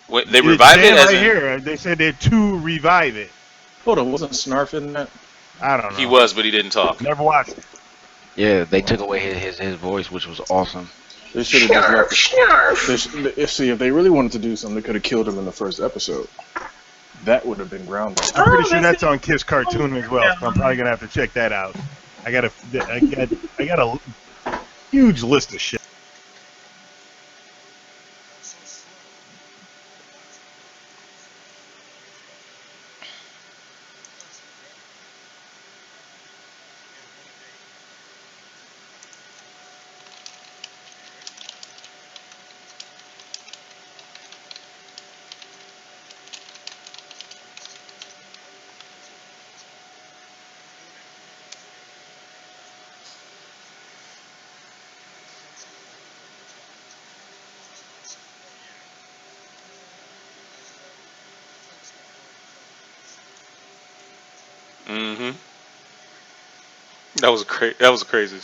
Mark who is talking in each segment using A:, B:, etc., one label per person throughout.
A: Wait, they
B: It's
A: revived it
B: saying
A: as
B: right
A: in
B: here. They said they're to revive it.
C: Hold on, wasn't Snarf in that?
B: I don't
A: he
B: know.
A: was, but he didn't talk.
B: Never watched it.
D: Yeah, they took away his voice, which was awesome.
C: They should have just left it.
E: Snarf.
C: See, if they really wanted to do something, they could have killed him in the first episode. That would have been groundbreaking.
B: I'm pretty
E: Oh,
B: sure
E: that's
B: that's on Kiss Cartoon as well, so I'm probably gonna have to check that out. I got a huge list of shit.
A: Mm-hmm. That was crazy. That was crazy.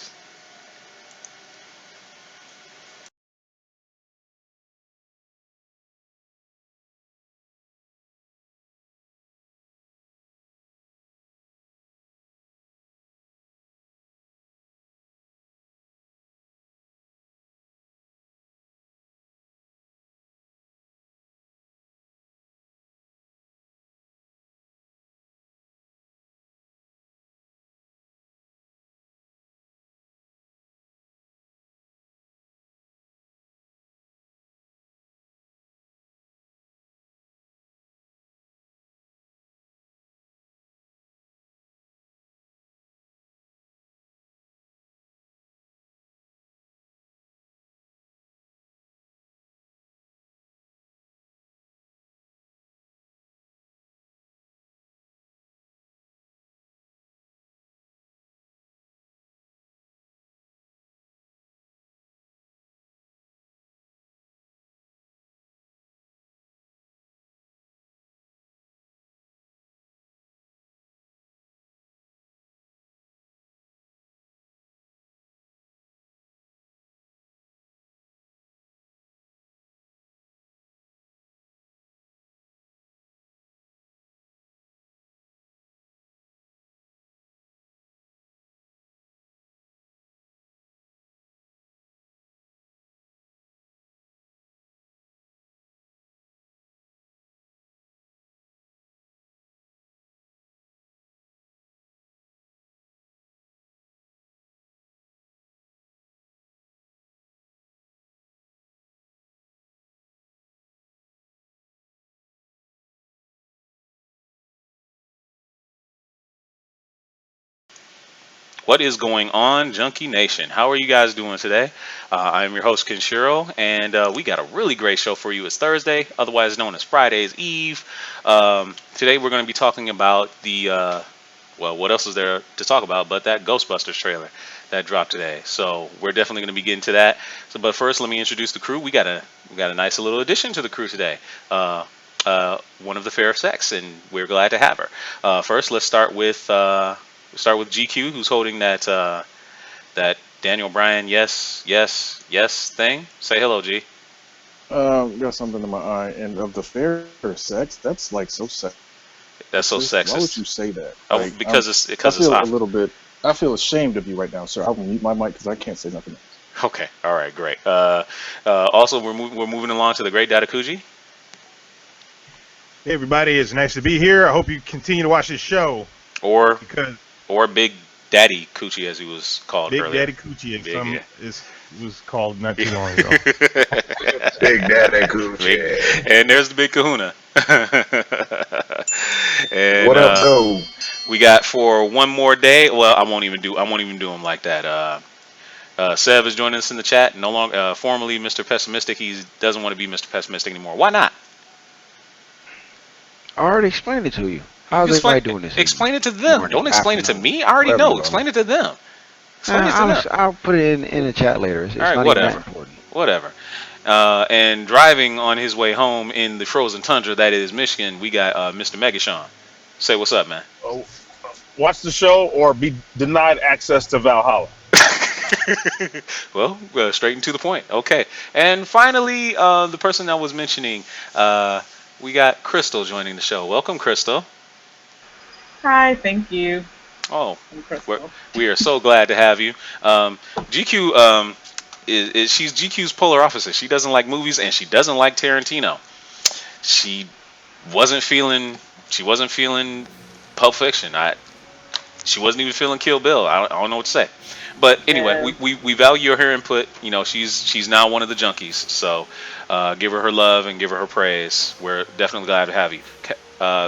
A: What is going on, Junkie Nation? How are you guys doing today? I'm your host, Kenshiro, and we got a really great show for you. It's Thursday, otherwise known as Friday's Eve. Today we're going to be talking about well, what else is there to talk about but that Ghostbusters trailer that dropped today. So we're definitely going to be getting to that. So, but first, let me introduce the crew. We got a nice little addition to the crew today. One of the fair sex, and we're glad to have her. First, let's start with GQ, who's holding that Daniel Bryan yes thing. Say hello, G.
C: Got something in my eye, and of the fair sex, that's like so sexist.
A: That's so
C: Why would you
A: sexist.
C: say that?
A: Oh,
C: Like, I
A: because it's
C: feel a
A: hot.
C: little bit. I feel ashamed of you right now, sir. I will mute my mic because I can't say nothing else.
A: Okay, all right, great. Also, we're moving along to the great Datakuji,
B: Hey everybody, it's nice to be here. I hope you continue to watch this show
A: or
B: because
A: or Big Daddy Coochie as he was called
B: Big
A: earlier.
B: Daddy Coochie
A: Big, yeah.
B: was called not too long ago.
E: Big Daddy
A: Big,
E: Coochie.
A: and there's the Big Kahuna. And
E: What up, though?
A: we got for one more day. Well, I won't even do him like that. Sev is joining us in the chat. No longer formerly Mr. Pessimistic. He doesn't want to be Mr. Pessimistic anymore. Why not?
D: I already explained it to you. How's everybody doing this evening?
A: Explain it to them.
D: Morning,
A: Don't explain it to
D: afternoon.
A: me. I already
E: Whatever,
A: know.
E: brother.
A: Explain it to them. Explain it to them.
D: I'll put it in the chat later. It's
A: All right,
D: not even that
A: whatever.
D: important.
A: Whatever. And driving on his way home in the frozen tundra that is Michigan, we got Mr. Megashawn. Say what's up, man.
F: Watch the show or be denied access to Valhalla.
A: Well, straight and to the point. Okay. And finally, the person I was mentioning, we got Crystal joining the show. Welcome, Crystal.
F: Hi, thank you.
A: Oh,
F: I'm
A: we're,
F: Crystal.
A: we are so glad to have you. GQ she's GQ's polar opposite. She doesn't like movies and she doesn't like Tarantino. She wasn't feeling she wasn't feeling Pulp Fiction. She wasn't even feeling Kill Bill. I don't know what to say. But anyway,
F: Yeah.
A: we value her input. You know, she's now one of the junkies. So give her love and give her praise. We're definitely glad to have you.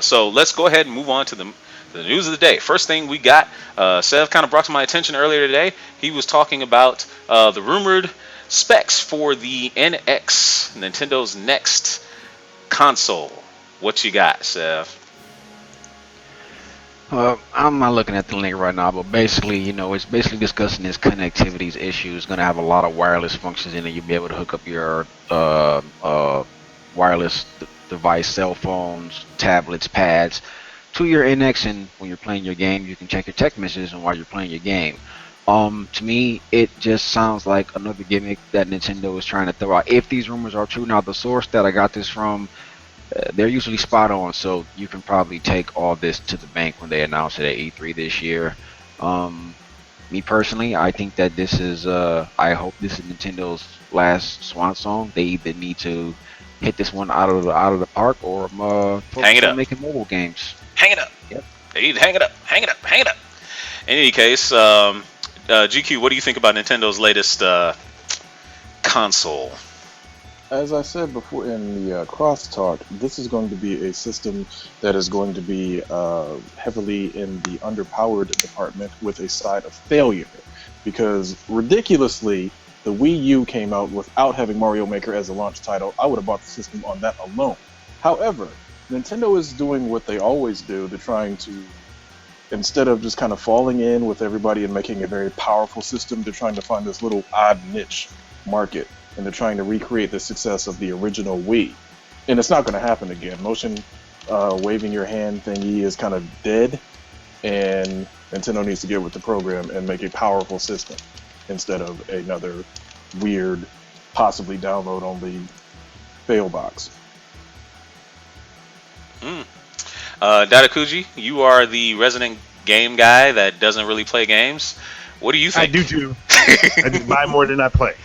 A: So let's go ahead and move on to the news of the day. First thing we got, Sev kind of brought to my attention earlier today. He was talking about the rumored specs for the NX, Nintendo's next console. What you got, Sev?
D: I'm not looking at the link right now, but basically, it's basically discussing this connectivities issue. It's going to have a lot of wireless functions in it. You'll be able to hook up your wireless device, cell phones, tablets, pads to your NX, and when you're playing your game, you can check your text messages and while you're playing your game. To me, it just sounds like another gimmick that Nintendo is trying to throw out. If these rumors are true, now the source that I got this from, they're usually spot on, so you can probably take all this to the bank when they announce it at E3 this year. Um, Me personally, I think that this is, I hope this is Nintendo's last swan song. They either need to hit this one out of the park or
A: Hang
D: focus
A: it
D: on
A: up.
D: making mobile games.
A: Hang it up.
D: Yep.
A: They need to hang it up. Hang it up. Hang it up. In any case, GQ, what do you think about Nintendo's latest console?
C: As I said before in the crosstalk, this is going to be a system that is going to be heavily in the underpowered department with a side of failure. Because ridiculously, the Wii U came out without having Mario Maker as a launch title. I would have bought the system on that alone. However, Nintendo is doing what they always do. They're trying to, instead of just kind of falling in with everybody and making a very powerful system, they're trying to find this little odd niche market, and they're trying to recreate the success of the original Wii. And it's not going to happen again. Motion waving your hand thingy is kind of dead, and Nintendo needs to get with the program and make a powerful system instead of another weird, possibly download only fail box.
A: Mm. Datakuji, you are the resident game guy that doesn't really play games. What do you
B: I
A: think?
B: do too. I just buy more than I play.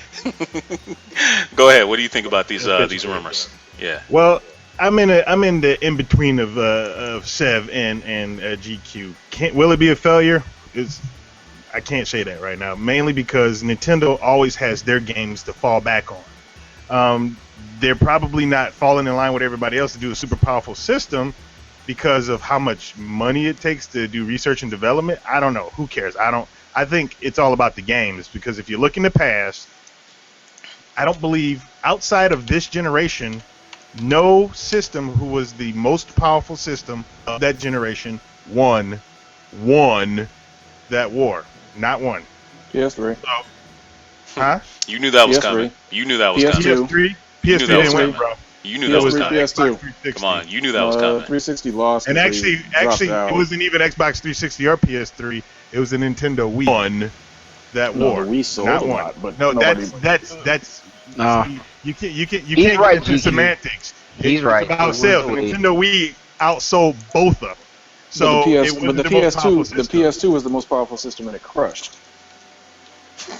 A: Go ahead. What do you think about these
B: Basically.
A: rumors? Yeah.
B: Well, I'm in the in between of Sev and GQ. Will it be a failure? I can't say that right now. Mainly because Nintendo always has their games to fall back on. They're probably not falling in line with everybody else to do a super powerful system because of how much money it takes to do research and development. I don't know. Who cares? I think it's all about the games, because if you look in the past, I don't believe outside of this generation, no system who was the most powerful system of that generation won that war. Not one.
C: PS3.
B: So, huh?
A: You knew that was
C: PS3.
A: coming. You knew that was
C: PS2.
A: coming.
B: PS3.
A: You
B: PS3
A: knew that was
B: didn't win,
A: coming.
B: bro.
A: You knew that was
C: PS3,
A: coming.
C: PS2.
B: Xbox 360.
A: Come on. You knew that was coming.
C: 360 lost.
B: And
C: 'cause they
B: actually,
C: dropped
B: it
C: out.
B: wasn't even Xbox 360 or PS3. It was the Nintendo Wii won that
C: No,
B: war.
C: the Wii sold
B: Not
C: a
B: one.
C: lot, but
B: No,
C: nobody.
B: that's
D: No,
B: you can't
D: He's
B: get
D: right,
B: into
D: GQ.
B: semantics.
D: He's right.
B: It's about
D: It
B: sales. The
D: was the Wii.
B: Nintendo Wii outsold both of them. So
C: but the,
B: it
C: PS,
B: wasn't
C: but the
B: the most powerful
C: PS2, the
B: system.
C: PS2 was the most powerful system, and it crushed.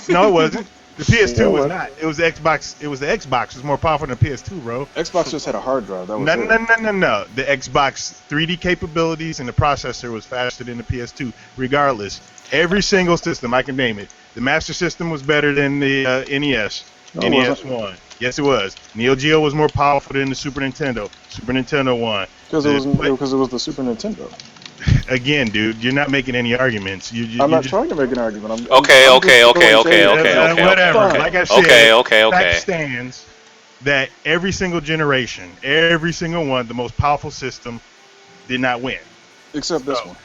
B: No, it wasn't. The PS2
C: Yeah, it
B: was
C: was.
B: not. It was the Xbox. It was the Xbox. It was more powerful than the PS2, bro.
C: Xbox just had a hard drive. That was
B: No,
C: it.
B: no, no, no, no. The Xbox 3D capabilities and the processor was faster than the PS2. Regardless, every single system I can name it. The Master System was better than the NES.
C: No, it
B: NES
C: wasn't.
B: won. Yes, it was. Neo Geo was more powerful than the Super Nintendo. Super Nintendo won.
C: Because it was the Super Nintendo.
B: Again, dude, you're not making any arguments.
C: I'm not
B: just,
C: trying to make an argument. I'm
A: Okay,
C: I'm
A: okay,
C: just
A: okay,
C: throwing
A: okay,
C: shade.
A: okay.
B: whatever.
C: okay.
B: Like I said,
A: Okay.
B: fact stands that every single generation, every single one, the most powerful system did not win.
C: Except this
B: So,
C: one.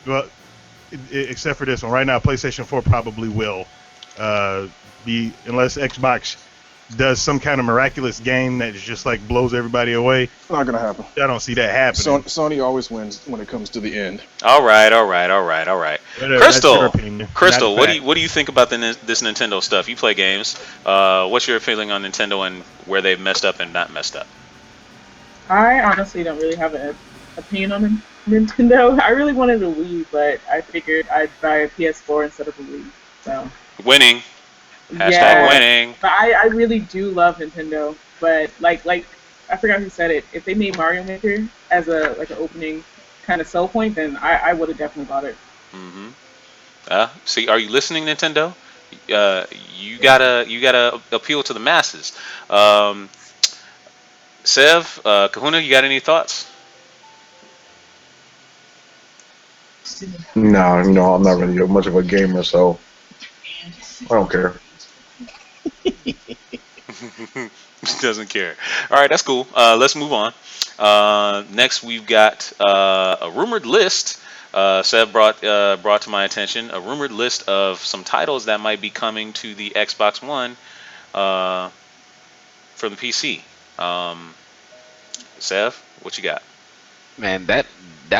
B: Well, except for this one. Right now, PlayStation 4 probably will be, unless Xbox does some kind of miraculous game that just like blows everybody away.
C: It's not gonna happen.
B: I don't see that happening.
C: Sony always wins when it comes to the end.
A: All right, all right, all right, all right.
B: Whatever, that's your
A: Crystal,
B: opinion, not a
A: Crystal,
B: fact.
A: what do you think about this Nintendo stuff? You play games. What's your feeling on Nintendo and where they've messed up and not messed up?
F: I honestly don't really have an opinion on Nintendo. I really wanted a Wii, but I figured I'd buy a PS4 instead of a Wii. So
A: Winning. Hashtag
F: yeah,
A: winning.
F: but I really do love Nintendo. But like I forgot who said it. If they made Mario Maker as a like an opening kind of sell point, then I would have definitely bought it.
A: Hmm. See, are you listening, Nintendo? You gotta appeal to the masses. Um, Sev, Kahuna, you got any thoughts?
E: No, I'm not really much of a gamer, so I don't care.
A: Doesn't care. All right, that's cool. Let's move on. Next, we've got a rumored list. Seb brought to my attention a rumored list of some titles that might be coming to the Xbox One uh, for the PC. Um, Sev, what you got?
D: Man, that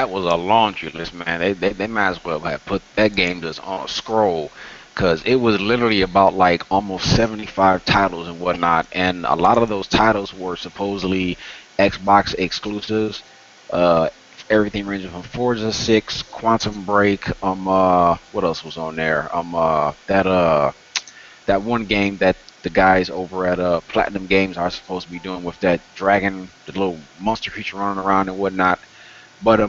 D: was a laundry list, man. They might as well have put that game just on a scroll, because it was literally about like almost 75 titles and whatnot, and a lot of those titles were supposedly Xbox exclusives. Uh, Everything ranging from Forza 6, Quantum Break, what else was on there? That one game that the guys over at Platinum Games are supposed to be doing with that dragon, the little monster creature running around and whatnot. But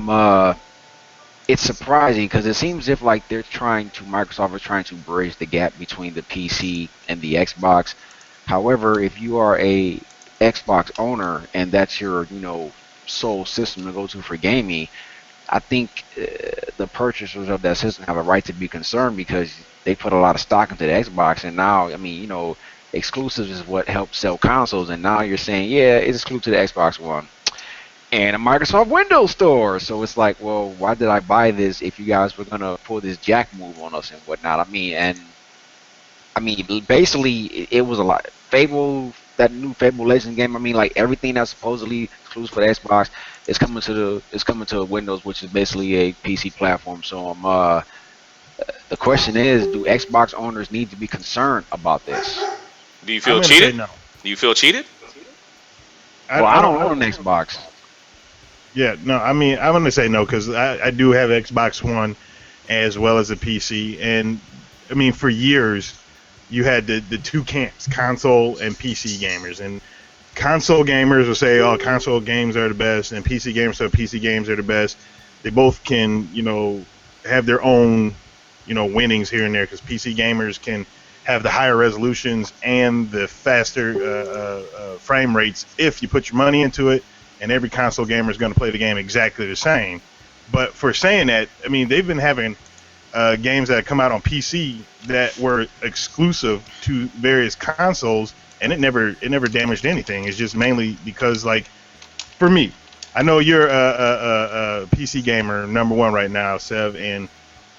D: it's surprising because it seems if like Microsoft is trying to bridge the gap between the PC and the Xbox. However, if you are a Xbox owner and that's your sole system to go to for gaming, I think the purchasers of that system have a right to be concerned because they put a lot of stock into the Xbox, and now I mean exclusives is what helps sell consoles, and now you're saying yeah it's exclusive to the Xbox One and a Microsoft Windows Store. So it's like, well, why did I buy this if you guys were gonna pull this jack move on us and whatnot? I mean, basically, it was a lot. Fable, that new Fable Legends game. I mean, like everything that's supposedly exclusive for the Xbox is coming to Windows, which is basically a PC platform. So the question is, do Xbox owners need to be concerned about this?
A: Do you
B: I'm
A: feel
B: gonna say
A: cheated?
B: no.
A: Do you feel cheated?
D: Well,
B: I
D: I
B: don't.
D: don't own an Xbox.
B: Yeah, no. I mean, I'm gonna say no because I do have Xbox One as well as a PC, and I mean for years you had the two camps, console and PC gamers, and console gamers will say, "Oh, console games are the best," and PC gamers say PC games are the best. They both can, have their own, winnings here and there because PC gamers can have the higher resolutions and the faster frame rates if you put your money into it. And every console gamer is going to play the game exactly the same. But for saying that, I mean, they've been having games that come out on PC that were exclusive to various consoles, and it never damaged anything. It's just mainly because, like, for me, I know you're a PC gamer number one right now, Sev, and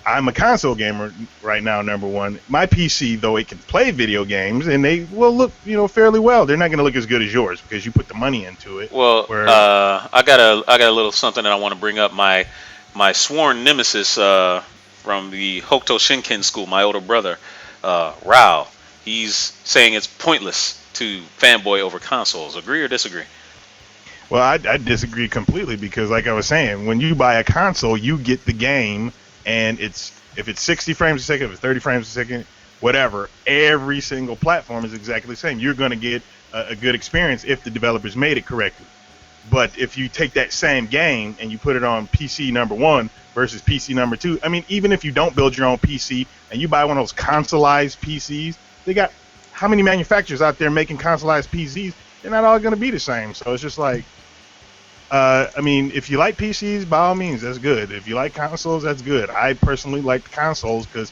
B: I'm a console gamer right now number one. My PC, though, it can play video games, and they will look, fairly well. They're not going to look as good as yours because you put the money into it.
A: Well,
B: Where
A: I got a little something that I want to bring up. My sworn nemesis from the Hokuto Shinken school, my older brother, Rao. He's saying it's pointless to fanboy over consoles. Agree or disagree?
B: Well, I disagree completely because, like I was saying, when you buy a console, you get the game, and if it's 60 frames a second, if it's 30 frames a second, whatever, every single platform is exactly the same. You're going to get a good experience if the developers made it correctly. But if you take that same game and you put it on PC number one versus PC number two, I mean, even if you don't build your own PC and you buy one of those consoleized PCs, they got how many manufacturers out there making consoleized PCs? They're not all going to be the same. So it's just like, I mean, if you like PCs, by all means, that's good. If you like consoles, that's good. I personally like the consoles because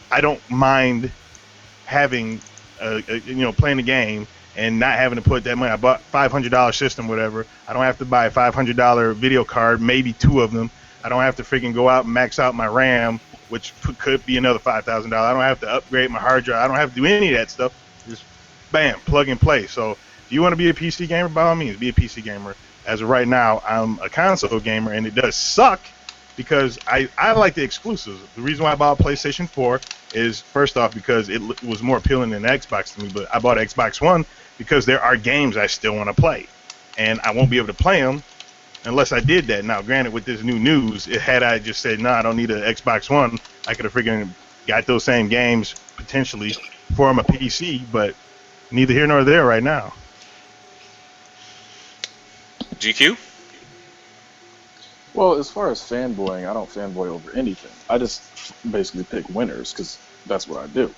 B: I don't mind having, playing the game and not having to put that money. I bought $500 system, whatever. I don't have to buy a $500 video card, maybe two of them. I don't have to freaking go out and max out my RAM, which could be another $5,000. I don't have to upgrade my hard drive. I don't have to do any of that stuff. Just bam, plug and play. So if you want to be a PC gamer, by all means, be a PC gamer. As of right now, I'm a console gamer, and it does suck because I like the exclusives. The reason why I bought PlayStation 4 is first off because it was more appealing than the Xbox to me, but I bought Xbox One because there are games I still want to play, and I won't be able to play them unless I did that. Now, granted, with this new news, had I just said, no, I don't need an Xbox One, I could have freaking got those same games potentially for my PC, but neither here nor there right now.
A: GQ?
C: Well, as far as fanboying, I don't fanboy over anything. I just basically pick winners because that's what I do.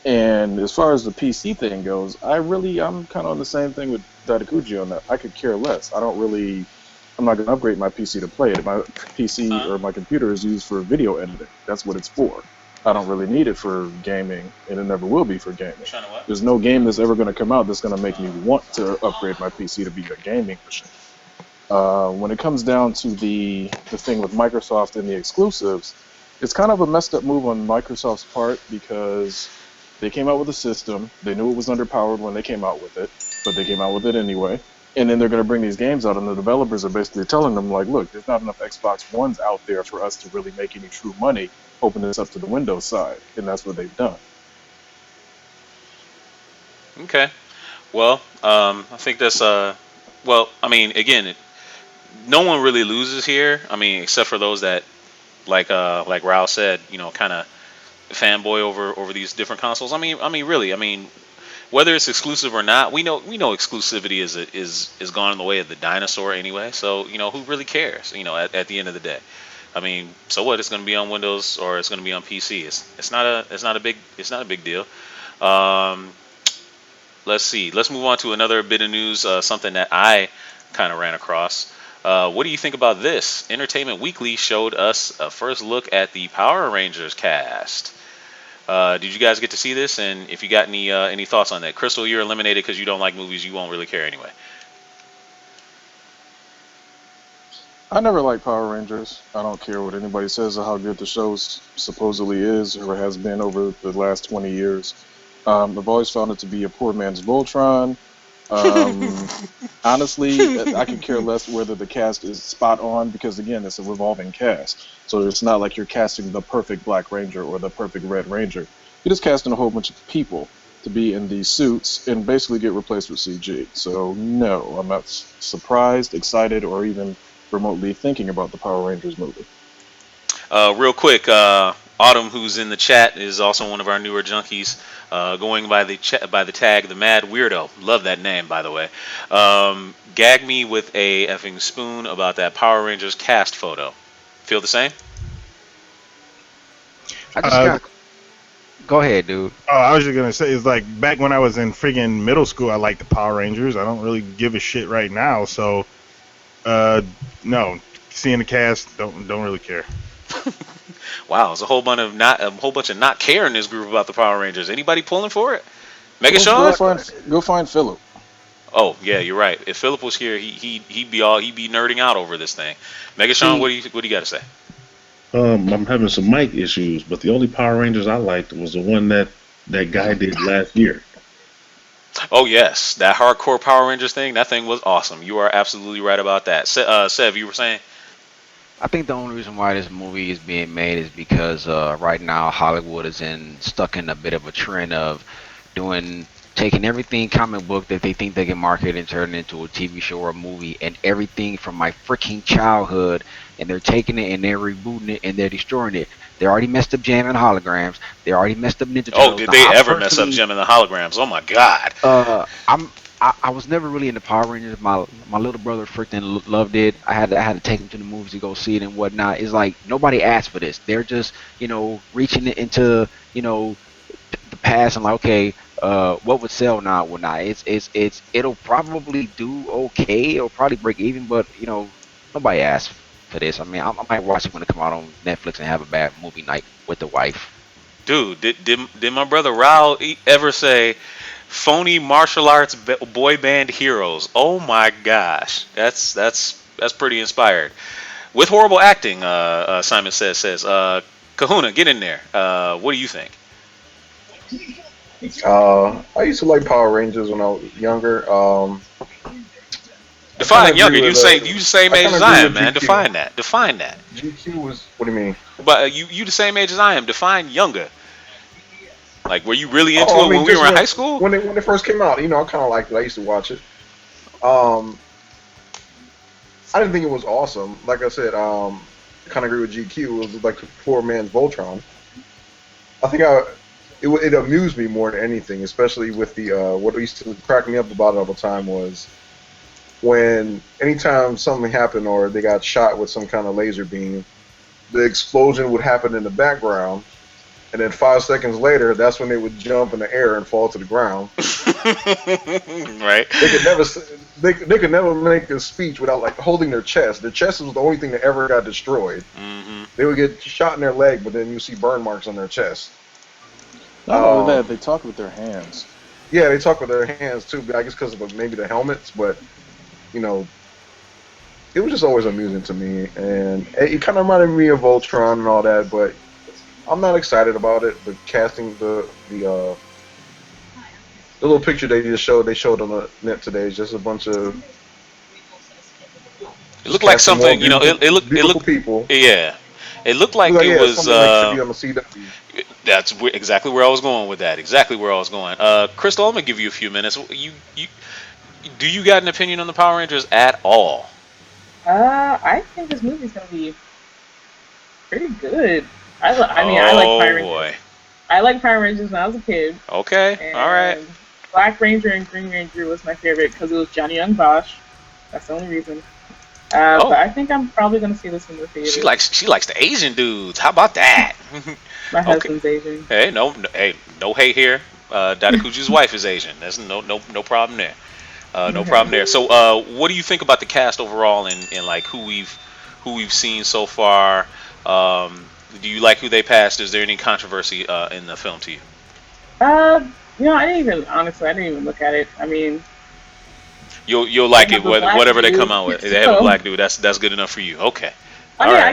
C: And as far as the PC thing goes, I'm kind of on the same thing with Dadakuji on that. I could care less. I'm not going to upgrade my PC to play it. My PC or my computer is used for video editing. That's what it's for. I don't really need it for gaming, and it never will be for gaming. There's no game that's ever going to come out that's going to make me want to upgrade my PC to be a gaming machine. When it comes down to the thing with Microsoft and the exclusives, it's kind of a messed up move on Microsoft's part because they came out with a system. They knew it was underpowered when they came out with it, but they came out with it anyway. And then they're going to bring these games out, and the developers are basically telling them, like, look, there's not enough Xbox Ones out there for us to really make any true money. Open this up to the Windows side. And that's what they've done.
A: Okay. Well, I think that's well, I mean, again, no one really loses here. I mean, except for those that, like Raul said, kind of fanboy over these different consoles. Really, whether it's exclusive or not, we know exclusivity is gone in the way of the dinosaur anyway. So who really cares? At the end of the day, so what? It's going to be on Windows or it's going to be on PC. It's not a big deal. Um, let's see. Let's move on to another bit of news. Something that I kind of ran across. What do you think about this? Entertainment Weekly showed us a first look at the Power Rangers cast. Did you guys get to see this? And if you got any thoughts on that? Crystal, you're eliminated because you don't like movies. You won't really care anyway.
C: I never liked Power Rangers. I don't care what anybody says or how good the show supposedly is or has been over the last 20 years. I've always found it to be a poor man's Voltron. Honestly, I could care less whether the cast is spot on because, again, it's a revolving cast. So it's not like you're casting the perfect Black Ranger or the perfect Red Ranger. You're just casting a whole bunch of people to be in these suits and basically get replaced with CG. So, no, I'm not surprised, excited, or even remotely thinking about the Power Rangers movie.
A: Real quick, Autumn, who's in the chat, is also one of our newer junkies, going by the tag the Mad Weirdo. Love that name, by the way. Gag me with a effing spoon about that Power Rangers cast photo. Feel the same?
D: I just got. Go ahead, dude.
B: Oh, I was just gonna say, it's like back when I was in friggin' middle school, I liked the Power Rangers. I don't really give a shit right now, so no, seeing the cast, don't really care.
A: Wow, there's a whole bunch of not caring in this group about the Power Rangers. Anybody pulling for it? Mega Sean?
C: Go find Philip.
A: Oh yeah, you're right. If Philip was here, he'd be nerding out over this thing. Mega Sean, what do you got to say?
G: I'm having some mic issues, but the only Power Rangers I liked was the one that guy did last year.
A: Oh yes, that hardcore Power Rangers thing. That thing was awesome. You are absolutely right about that. Sev, you were saying?
D: I think the only reason why this movie is being made is because right now Hollywood is stuck in a bit of a trend of taking everything comic book that they think they can market and turn it into a TV show or a movie, and everything from my freaking childhood, and they're taking it and they're rebooting it and they're destroying it. They already messed up Jam and Holograms. They already messed up Ninja Turtles.
A: Oh, did they ever mess up Jam and the Holograms? Oh my God.
D: I was never really into Power Rangers. My little brother freaking loved it. I had to take him to the movies to go see it and whatnot. It's like nobody asked for this. They're just reaching it into the past and like, okay, what would sell now, what not. It'll probably do okay. It'll probably break even, but nobody asked for this. I might watch it when it come out on Netflix and have a bad movie night with the wife.
A: Dude, did my brother Raul ever say phony martial arts boy band heroes? Oh my gosh, that's pretty inspired. With horrible acting, Simon says, Kahuna, get in there. What do you think?
E: I used to like Power Rangers when I was younger. I kind of
A: Define
E: agree
A: younger.
E: with
A: You the same
E: I
A: age
E: kind
A: as
E: of
A: I
E: agree
A: am,
E: with
A: man.
E: GQ.
A: Define that. Define that.
E: GQ was what do you mean?
A: But you the same age as I am. Define younger. Like, were you really into
E: Oh, I
A: it
E: mean
A: when we
E: just
A: were in high school?
E: when it first came out, I kind of liked it. I used to watch it. Um, I didn't think it was awesome. Like I said, I kind of agree with GQ. It was like a poor man's Voltron. I think it amused me more than anything, especially with the what used to crack me up about it all the time was when anytime something happened or they got shot with some kind of laser beam, the explosion would happen in the background, and then 5 seconds later, that's when they would jump in the air and fall to the ground.
A: Right.
E: They could never they could never make a speech without like holding their chest. Their chest was the only thing that ever got destroyed.
A: Hmm.
E: They would get shot in their leg, but then you see burn marks on their chest.
C: Not only that,
E: Um,
C: they talk with their hands.
E: yeah, they talk with their hands too. But I guess because of maybe the helmets, but you know, it was just always amusing to me, and it kind of reminded me of Voltron and all that. But I'm not excited about it. The casting, the little picture they showed on the net today is just a bunch of
A: It
E: just
A: looked like
E: casting more
A: something.
E: beautiful
A: It
E: beautiful
A: looked.
E: people.
A: Yeah. It looked
E: Look
A: like
E: like
A: it
E: yeah,
A: was.
E: something like should be on the CW.
A: Exactly where I was going with that. Exactly where I was going. Crystal, I'm gonna give you a few minutes. Do you got an opinion on the Power Rangers at all?
F: I think this movie's gonna be pretty good. I mean, I like
A: Oh
F: Power Rangers.
A: boy.
F: I like Power Rangers when I was a kid,
A: Okay. All right.
F: and Black Ranger and Green Ranger was my favorite because it was Johnny Young Bosch. That's the only reason. But
A: Oh,
F: I think I'm probably gonna see this in the
A: she
F: theaters.
A: likes the Asian dudes. How about that?
F: My
A: Okay.
F: husband's Asian.
A: Hey, hey, no hate here. Dadakuji's wife is Asian. There's no problem there. No problem
F: Okay.
A: there. So, what do you think about the cast overall and like who we've seen so far? Do you like who they passed? Is there any controversy in the film to you?
F: Uh, I didn't even honestly, I didn't even look at it. I mean,
A: You'll
F: they
A: like it
F: have a black
A: whatever they come
F: dude,
A: out with. They have a
F: so
A: black dude. That's good enough for you. Okay.
F: I
A: All
F: mean,
A: right.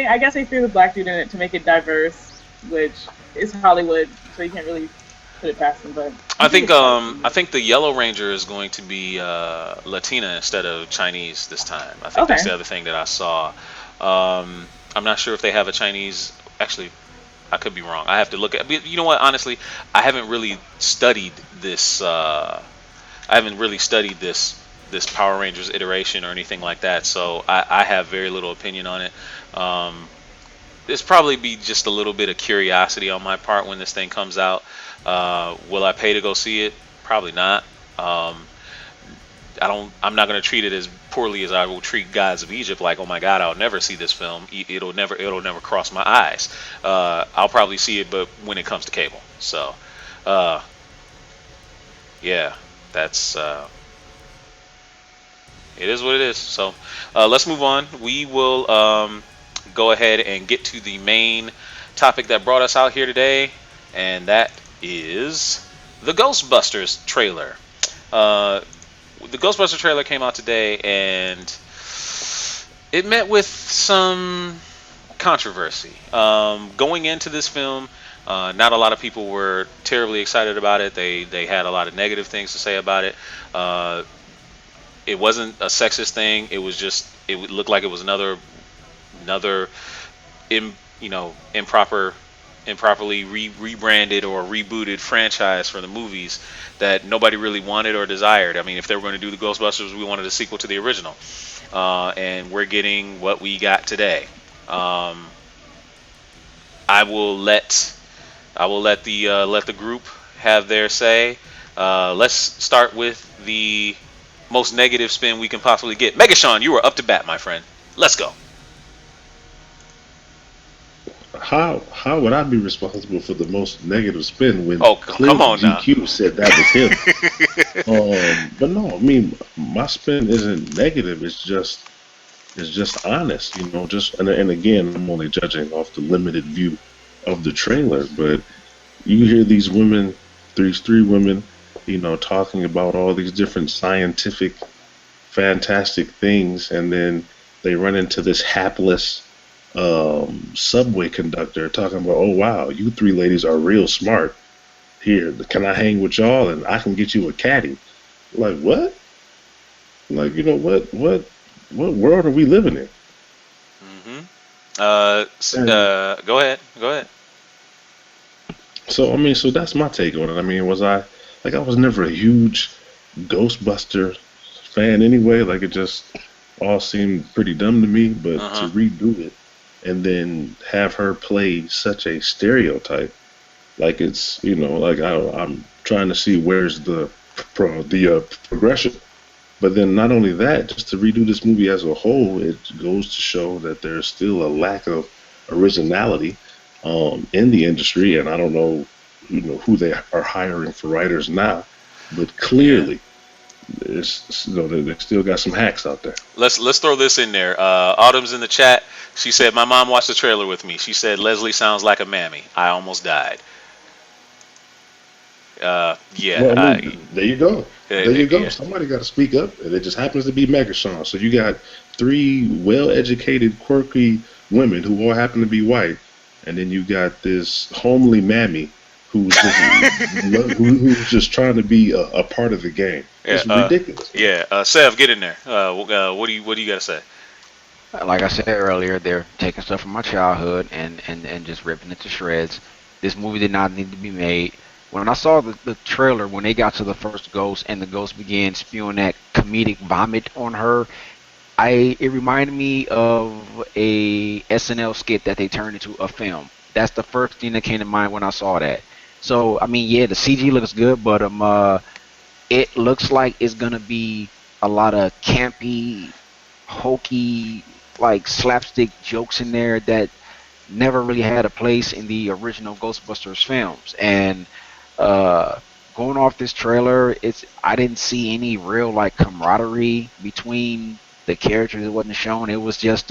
F: I guess they threw the black dude in it to make it diverse, which is Hollywood, so you can't really put it past them. But I'm pretty excited for the
A: I
F: movie.
A: think the Yellow Ranger is going to be Latina instead of Chinese this time. I think that's
F: Okay.
A: the other thing that I saw. I'm not sure if they have a Chinese. Actually, I could be wrong. I have to look at. But you know what? Honestly, I haven't really studied this. I haven't really studied this Power Rangers iteration or anything like that. So I have very little opinion on it. Um, There's probably be just a little bit of curiosity on my part when this thing comes out. Will I pay to go see it? Probably not. Um, I don't. I'm not going to treat it as poorly as I will treat Gods of Egypt. Like, oh my God, I'll never see this film. It'll never cross my eyes. I'll probably see it, but when it comes to cable. So, uh, yeah, that's it is what it is. So, let's move on. We will go ahead and get to the main topic that brought us out here today, and that is the Ghostbusters trailer. Uh, the Ghostbusters trailer came out today, and it met with some controversy. Going into this film, not a lot of people were terribly excited about it. They had a lot of negative things to say about it. Uh, it wasn't a sexist thing. It was just it would look like it was another improperly rebranded or rebooted franchise for the movies that nobody really wanted or desired. I mean, if they were going to do the Ghostbusters, we wanted a sequel to the original, and we're getting what we got today. Um, I will let let the group have their say. Let's start with the most negative spin we can possibly get. Megashawn, you are up to bat, my friend. Let's go.
G: How would I be responsible for the most negative spin when
A: Oh, come
G: clearly
A: on now.
G: GQ said that was him? But no, I mean my spin isn't negative. It's just honest, Just and again, I'm only judging off the limited view of the trailer, but you hear these women, these three women, talking about all these different scientific, fantastic things, and then they run into this hapless subway conductor talking about, oh wow, you three ladies are real smart. here, can I hang with y'all and I can get you a caddy? Like what? Like what world are we living in?
A: Hmm.
G: And
A: Go ahead. Go ahead.
G: so I mean, so that's my take on it. I mean, I was never a huge Ghostbuster fan anyway. Like it just all seemed pretty dumb to me. But
A: Uh
G: to
A: huh.
G: redo it and then have her play such a stereotype, like it's like I'm trying to see where's the progression. But then not only that, just to redo this movie as a whole, it goes to show that there's still a lack of originality in the industry, and I don't know, who they are hiring for writers now, but
A: Yeah.
G: clearly, they still got some hacks out there.
A: Let's throw this in there. Autumn's in the chat. She said my mom watched the trailer with me. She said Leslie sounds like a mammy. I almost died. Yeah.
G: Well, I mean, there you go. There you go.
A: Yeah.
G: Somebody got to speak up, and it just happens to be Megashawn. So you got three well-educated, quirky women who all happen to be white, and then you got this homely mammy who's just trying to be a part of the game.
A: Yeah.
G: It's ridiculous, man.
A: Yeah. Sev, get in there. What do you got to say?
D: Like I said earlier, they're taking stuff from my childhood and just ripping it to shreds. This movie did not need to be made. When I saw the trailer, when they got to the first ghost and the ghost began spewing that comedic vomit on her, it reminded me of a SNL skit that they turned into a film. That's the first thing that came to mind when I saw that. So I mean, yeah, the CG looks good, but it looks like it's gonna be a lot of campy, hokey, like slapstick jokes in there that never really had a place in the original Ghostbusters films. And uh, going off this trailer, I didn't see any real like camaraderie between the characters. It wasn't shown. It was just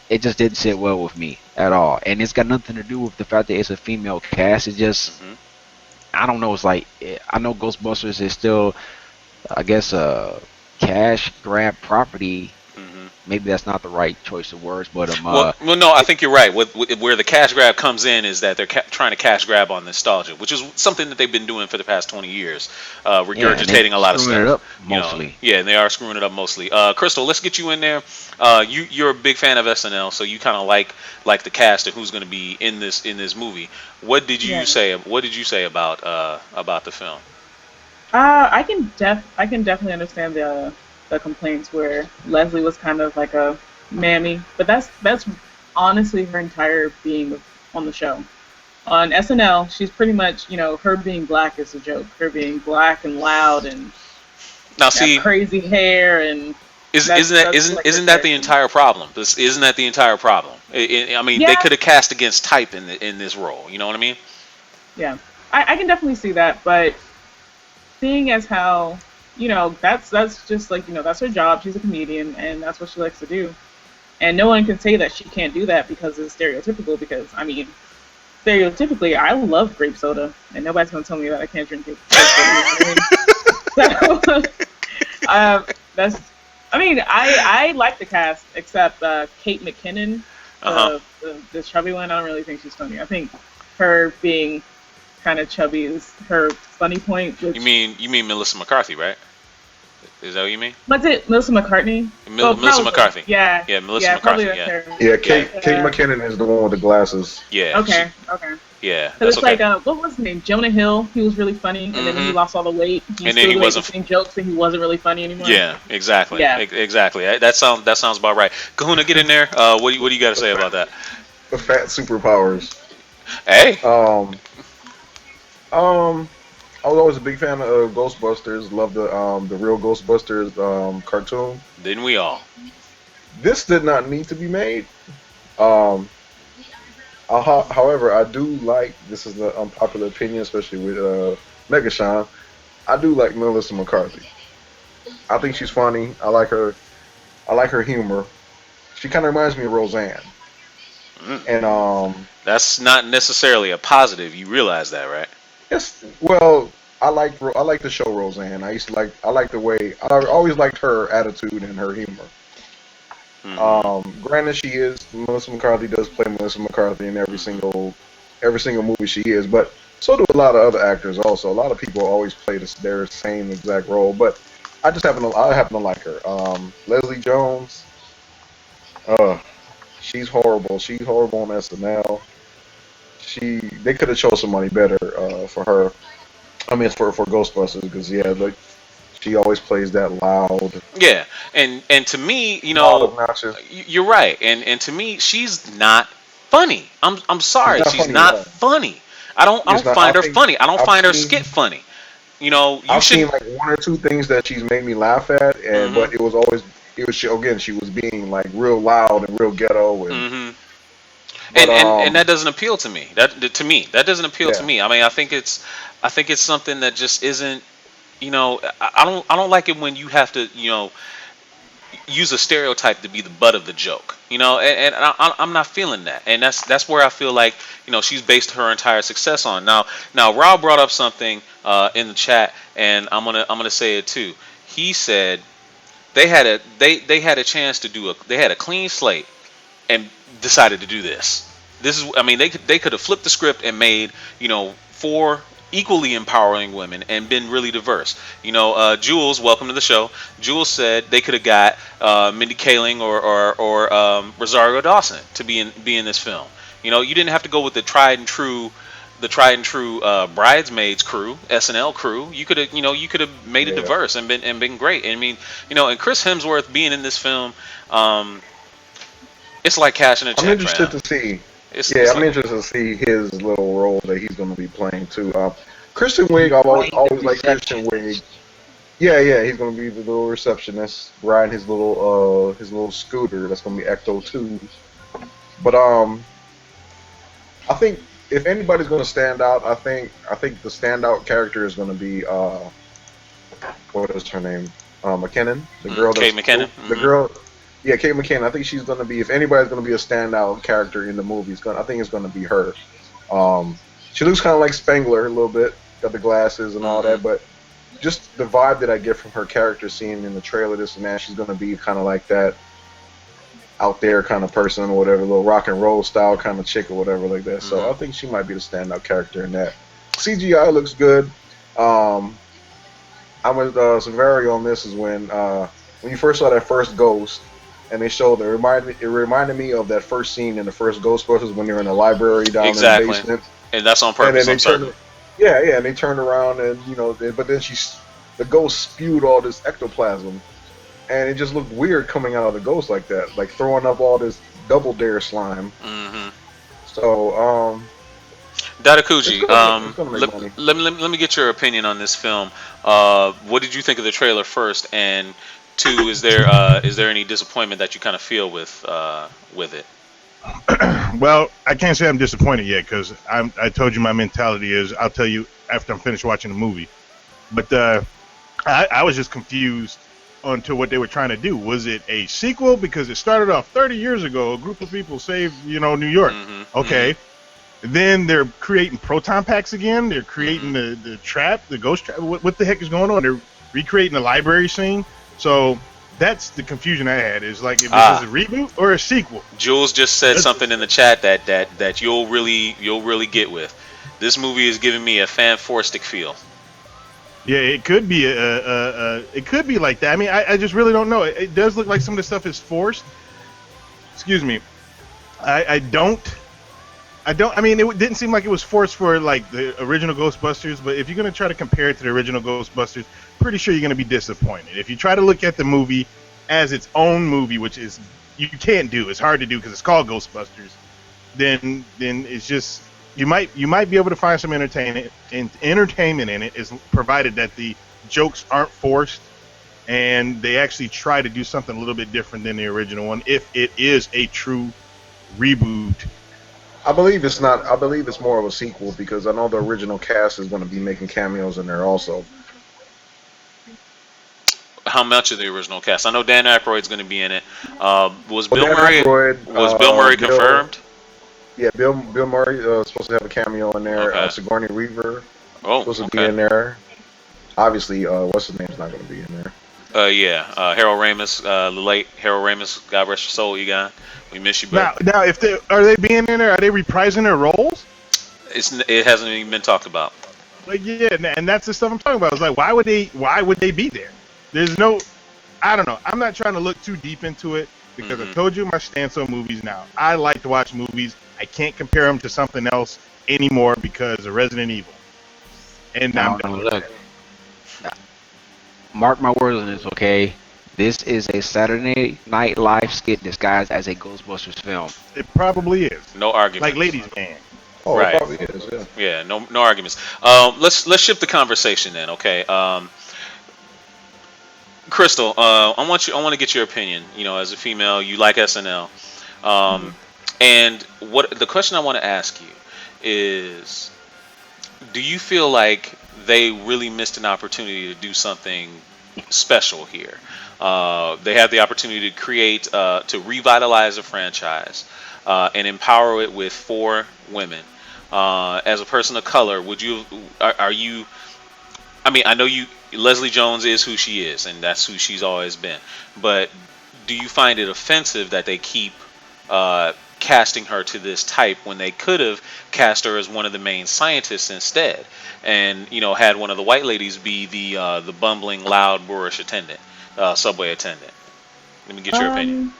D: it just didn't sit well with me at all. And it's got nothing to do with the fact that it's a female cast. It's just
A: Hmm.
D: I don't know. It's like I know Ghostbusters is still I guess cash grab property.
A: Hmm.
D: Maybe that's not the right choice of words, but
A: Well, no, I think you're right. Where the cash grab comes in is that they're trying to cash grab on nostalgia, which is something that they've been doing for the past 20 years,
D: yeah, and they
A: regurgitating a lot of
D: screwing it
A: stuff.
D: up
A: You know,
D: mostly.
A: yeah, and they are screwing it up mostly. Crystal, let's get you in there. You're a big fan of SNL, so you kind of like the cast and who's going to be in this movie. What did you
F: Yeah.
A: say? What did you say about the film?
F: I can definitely understand the complaints where Leslie was kind of like a mammy, but that's honestly her entire being on the show. On SNL, she's pretty much, her being black is a joke. Her being black and loud and
A: Now,
F: have
A: see,
F: crazy hair, and
A: Is isn't that
F: that's
A: isn't
F: like her
A: isn't that the
F: character.
A: entire problem? Isn't that the entire problem? I mean, they
F: Yeah,
A: could have cast against type in this role. You know what I mean?
F: yeah, I can definitely see that, but seeing as how that's just like that's her job. She's a comedian, and that's what she likes to do. And no one can say that she can't do that because it's stereotypical. Because I mean, stereotypically, I love grape soda, and nobody's gonna tell me that I can't drink grape soda. You know what I mean? So that's. I mean, I like the cast except Kate McKinnon,
A: Uh huh.
F: the chubby one. I don't really think she's funny. I think her being kind of chubby is her funny point.
A: You
F: Which
A: mean you mean Melissa McCarthy, right? Is that what you mean?
F: what's it? Melissa McCartney? Oh,
A: Melissa
F: probably.
A: McCarthy.
F: Yeah,
A: Yeah, Melissa
F: yeah, probably
A: McCarthy.
F: that's
A: Yeah,
F: her.
E: Yeah,
A: yeah,
E: Kate McKinnon is the one with the glasses.
A: yeah.
F: Okay, okay.
A: Yeah,
F: Because
A: that's
F: it's
A: okay.
F: like, what was his name? Jonah Hill. He was really funny, and then when he
A: Hmm.
F: lost all the weight, he
A: And then he
F: still made the
A: wasn't.
F: same jokes, and he wasn't really funny anymore.
A: Yeah, exactly,
F: Yeah.
A: exactly. That sounds about right. Kahuna, get in there. What do you got to
E: The
A: say about
E: fat,
A: that?
E: the fat superpowers.
A: Hey,
E: Um, um, I was always a big fan of Ghostbusters. Loved the real Ghostbusters cartoon.
A: didn't we all?
E: This did not need to be made. Um, however, I do like, this is the unpopular opinion, especially with Megashawn. I do like Melissa McCarthy. I think she's funny. I like her. I like her humor. She kind of reminds me of Roseanne.
A: Mm.
E: And
A: That's not necessarily a positive. You realize that, right?
E: yes, well, I like the show Roseanne. I like the way I always liked her attitude and her humor.
A: Hmm.
E: Granted, Melissa McCarthy does play Melissa McCarthy in every single every single movie she is. But so do a lot of other actors also. A lot of people always play their same exact role. But I happen to like her. Leslie Jones, uh, she's horrible. She's horrible on SNL. They could have chose somebody better for her. I mean, for Ghostbusters because yeah, like she always plays that
A: Yeah, and to me,
E: loud obnoxious.
A: you're right. And to me, she's not funny. I'm
E: She's
A: sorry,
E: not
A: she's
E: funny at
A: not
E: all.
A: funny. I
E: It's
A: don't
E: not.
A: find her funny. I don't
E: I've
A: find her
E: seen
A: skit funny. You
E: I've
A: should.
E: seen like one or two things that she's made me laugh at, and
A: Mhm.
E: but she was being like real loud and real ghetto, and
A: Mhm.
E: but
A: And that doesn't appeal to me. That doesn't appeal to
E: yeah.
A: me. I mean, I think it's something that just isn't. I don't like it when you have to use a stereotype to be the butt of the joke. I'm not feeling that, and that's where I feel like she's based her entire success on. Now Rob brought up something in the chat, and I'm gonna say it too. He said they had a chance to they had a clean slate and decided to do this. This is, I mean, they could have flipped the script and made four equally empowering women and been really diverse. Jules, welcome to the show. Jules said they could have got Mindy Kaling or Rosario Dawson to be in this film. You didn't have to go with the tried and true bridesmaids crew, SNL crew. You could have made it
E: Yeah.
A: diverse and been great. I mean, and Chris Hemsworth being in this film. Um, it's like cashing a
E: I'm
A: check,
E: interested
A: fam.
E: to see.
A: It's
E: Yeah, I'm
A: like
E: interested to see his little role that he's going to be playing too. Christian Wiig, I've
D: Playing the
E: always liked Christian
D: receptionist.
E: Wiig. Yeah, yeah, he's going to be the little receptionist riding his little scooter. That's going to be Ecto 2. But I think if anybody's going to stand out, I think the standout character is going to be what is her name? McKinnon, the girl
A: Kate
E: that's
A: McKinnon.
E: the girl. Yeah, Kate McKinnon. I think she's going to be. If anybody's going to be a standout character in the movie, I think it's going to be her. She looks kind of like Spangler a little bit, got the glasses and all
A: Hmm.
E: that, but just the vibe that I get from her character, seeing in the trailer, this and that, she's going to be kind of like that out there kind of person or whatever, little rock and roll style kind of chick or whatever like that. So
A: Hmm.
E: I think she might be the standout character in that. CGI looks good. Um, I'm with Severio on this is when you first saw that first ghost and they showed it reminded me of that first scene in the first Ghostbusters when they're in the library down in the
A: Exactly,
E: basement
A: and that's on
E: and then
A: purpose. I'm certain.
E: yeah, and they turned around and but then the ghost spewed all this ectoplasm and it just looked weird coming out of the ghost like that, like throwing up all this double dare slime.
A: Hmm.
E: So
A: Datakuji,
E: it's gonna make money.
A: let me get your opinion on this film. What did you think of the trailer first, and two, is there any disappointment that you kind of feel with it?
B: Well, I can't say I'm disappointed yet because I told you my mentality is I'll tell you after I'm finished watching the movie. But I was just confused onto what they were trying to do. Was it a sequel because it started off 30 years ago? A group of people saved New York.
A: Hmm.
B: Okay. Then they're creating proton packs again. They're creating
A: Hmm.
B: the trap, the ghost trap. What the heck is going on? They're recreating the library scene. So that's the confusion I had. Is like if this is
A: Ah,
B: a reboot or a sequel.
A: Jules just said
B: That's,
A: something in the chat that you'll really get with. This movie is giving me a Fan Stick feel.
B: yeah, it could be it could be like that. I mean, I just really don't know. It does look like some of the stuff is forced. Excuse me. I don't. I don't. I mean, it didn't seem like it was forced for like the original Ghostbusters. But if you're gonna try to compare it to the original Ghostbusters, pretty sure you're gonna be disappointed. If you try to look at the movie as its own movie, which is you can't do. It's hard to do because it's called Ghostbusters. Then it's just you might be able to find some entertainment in it, is provided that the jokes aren't forced and they actually try to do something a little bit different than the original one. If it is a true reboot.
E: I believe it's not. I believe it's more of a sequel because I know the original cast is going to be making cameos in there also.
A: How much of the original cast? I know Dan Aykroyd's going to be in it.
E: Well, Dan Aykroyd,
A: Was Bill Murray confirmed?
E: Bill Murray supposed to have a cameo in there.
A: Okay.
E: Sigourney Weaver
A: Oh,
E: supposed to be
A: okay.
E: in there. Obviously, what's his name's not going to be in there.
A: Yeah. Harold Ramis, the late Harold Ramis. God rest your soul, you guy. We miss you, bro.
B: Now, if are they being in there? Are they reprising their roles?
A: it hasn't even been talked about.
B: Like yeah, and that's the stuff I'm talking about. It's like why would they be there? There's no, I don't know. I'm not trying to look too deep into it because I
A: Hmm.
B: told you my stance on movies now. I like to watch movies. I can't compare them to something else anymore because of Resident Evil. And I'm
D: Now,
B: done
D: now
B: with
D: look,
B: that.
D: mark my words on this, okay? This is a Saturday Night Live skit disguised as a Ghostbusters film.
B: It probably is.
A: No
B: Like
A: arguments.
B: Ladies Man.
E: Oh, it
A: Right.
E: probably is. Yeah.
A: Yeah. No arguments. Let's shift the conversation then. Okay. Crystal, I want to get your opinion. You know, as a female, you like SNL. Um,
F: Mhm.
A: and what the question I want to ask you is, do you feel like they really missed an opportunity to do something special here? They had the opportunity to create, to revitalize a franchise, and empower it with four women. As a person of color, are you? I mean, I know you. Leslie Jones is who she is, and that's who she's always been. But do you find it offensive that they keep casting her to this type when they could have cast her as one of the main scientists instead, and had one of the white ladies be the bumbling, loud, boorish attendant, subway attendant? Let me get your opinion.
F: Um,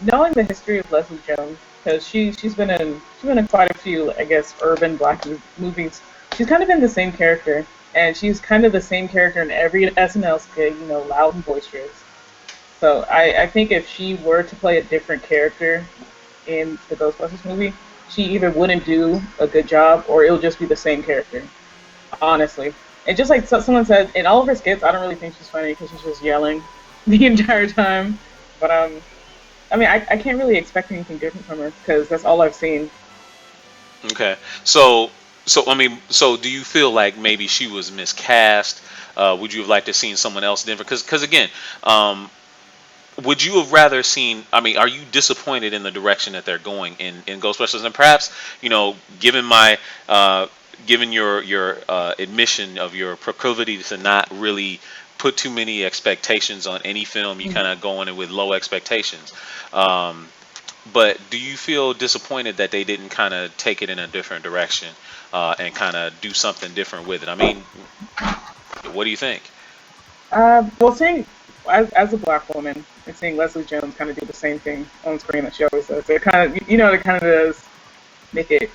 F: Knowing the history of Leslie Jones, because she's been in quite a few, I guess, urban black movies. She's kind of been the same character, and she's kind of the same character in every SNL skit. Loud and boisterous. So I think if she were to play a different character in the Ghostbusters movie, she either wouldn't do a good job or it'll just be the same character. Honestly, and just like someone said, in all of her skits, I don't really think she's funny because she's just yelling the entire time. But I mean, I can't really expect anything different from her because that's all I've seen.
A: Okay, so I mean, so do you feel like maybe she was miscast? Would you have liked to seen someone else different? Because again, um, would you have rather seen? I mean, are you disappointed in the direction that they're going in Ghostbusters? And perhaps, given my given your admission of your proclivity to not really put too many expectations on any film, you kind
F: Mhm.
A: of go in it with low expectations. Um, but do you feel disappointed that they didn't kind of take it in a different direction, and kind of do something different with it? I mean, what do you think?
F: Well, seeing as a black woman and seeing Leslie Jones kind of do the same thing on screen that she always does, it kind of it kind of does make it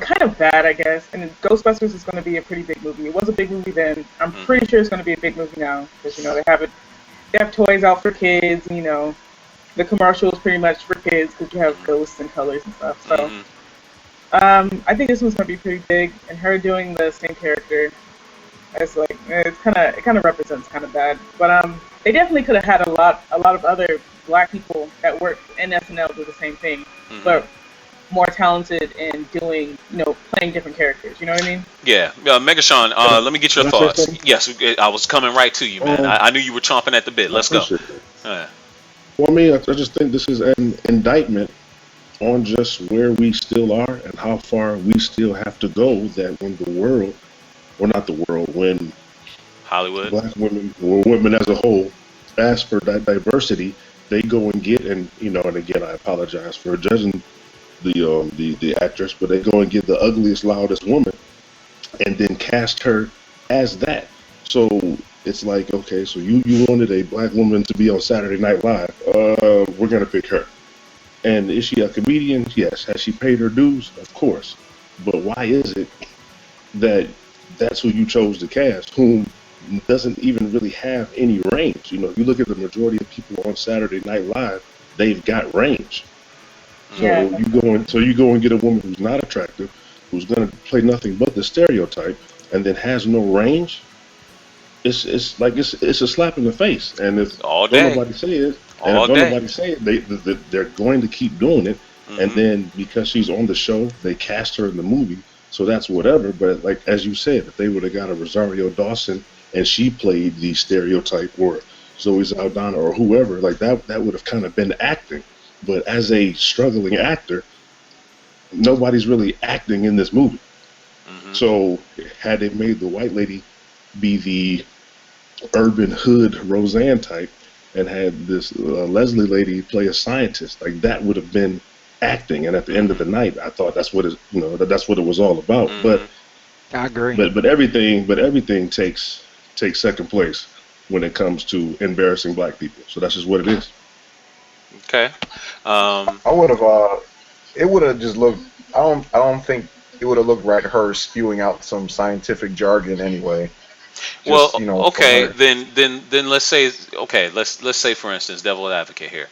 F: kind of bad, I guess. And Ghostbusters is going to be a pretty big movie. It was a big movie then. I'm
A: Hmm.
F: pretty sure it's going to be a big movie now because they have toys out for kids. The commercial is pretty much for kids because you have ghosts and colors and stuff. So
A: Hmm.
F: I think this one's going to be pretty big, and her doing the same character, it's like it kind of represents kind of bad. But they definitely could have had a lot of other black people that work in SNL do the same thing,
A: Hmm.
F: but more talented in doing playing different characters. You know what I mean?
A: Yeah, Megashawn,
G: Can I,
A: let me get your
G: can I say
A: thoughts.
G: something?
A: Yes, I was coming right to you, man. I knew you were chomping at the bit.
G: I
A: Let's go.
G: appreciate that.
A: Uh,
G: Well, I mean, I just think this is an indictment on just where we still are and how far we still have to go. That when the world, or not the world, when
A: Hollywood.
G: black women or women as a whole ask for that diversity, they go and get, and and again, I apologize for judging the actress, but they go and get the ugliest, loudest woman and then cast her as that. So it's like, okay, so you wanted a black woman to be on Saturday Night Live. We're gonna pick her. And is she a comedian? Yes. Has she paid her dues? Of course. But why is it that that's who you chose to cast, whom doesn't even really have any range? If you look at the majority of people on Saturday Night Live, they've got range.
F: Yeah.
G: So you go and get a woman who's not attractive, who's going to play nothing but the stereotype, and then has no range. It's a slap in the face. And if
A: All
G: don't
A: day.
G: nobody say it, and if
A: All
G: don't
A: day.
G: nobody say it, they're going to keep doing it. And
A: Hmm.
G: then because she's on the show, they cast her in the movie. So that's whatever. But like as you said, if they would have got a Rosario Dawson and she played the stereotype, or Zoe Saldana or whoever, like that would have kind of been acting. But as a struggling actor, nobody's really acting in this movie.
A: Hmm.
G: So had they made the white lady be the urban hood Roseanne type and had this Leslie lady play a scientist, like that would have been acting. And at the end of the night, I thought that's what that's what it was all about.
A: Hmm.
D: I agree.
G: But everything takes second place when it comes to embarrassing black people. So that's just what it is.
A: Okay. Um,
E: I would have. It would have just looked. I don't think it would have looked right. Her spewing out some scientific jargon anyway. Just
A: well,
E: for
A: okay,
E: her.
A: then let's say, okay, let's say for instance, devil advocate here.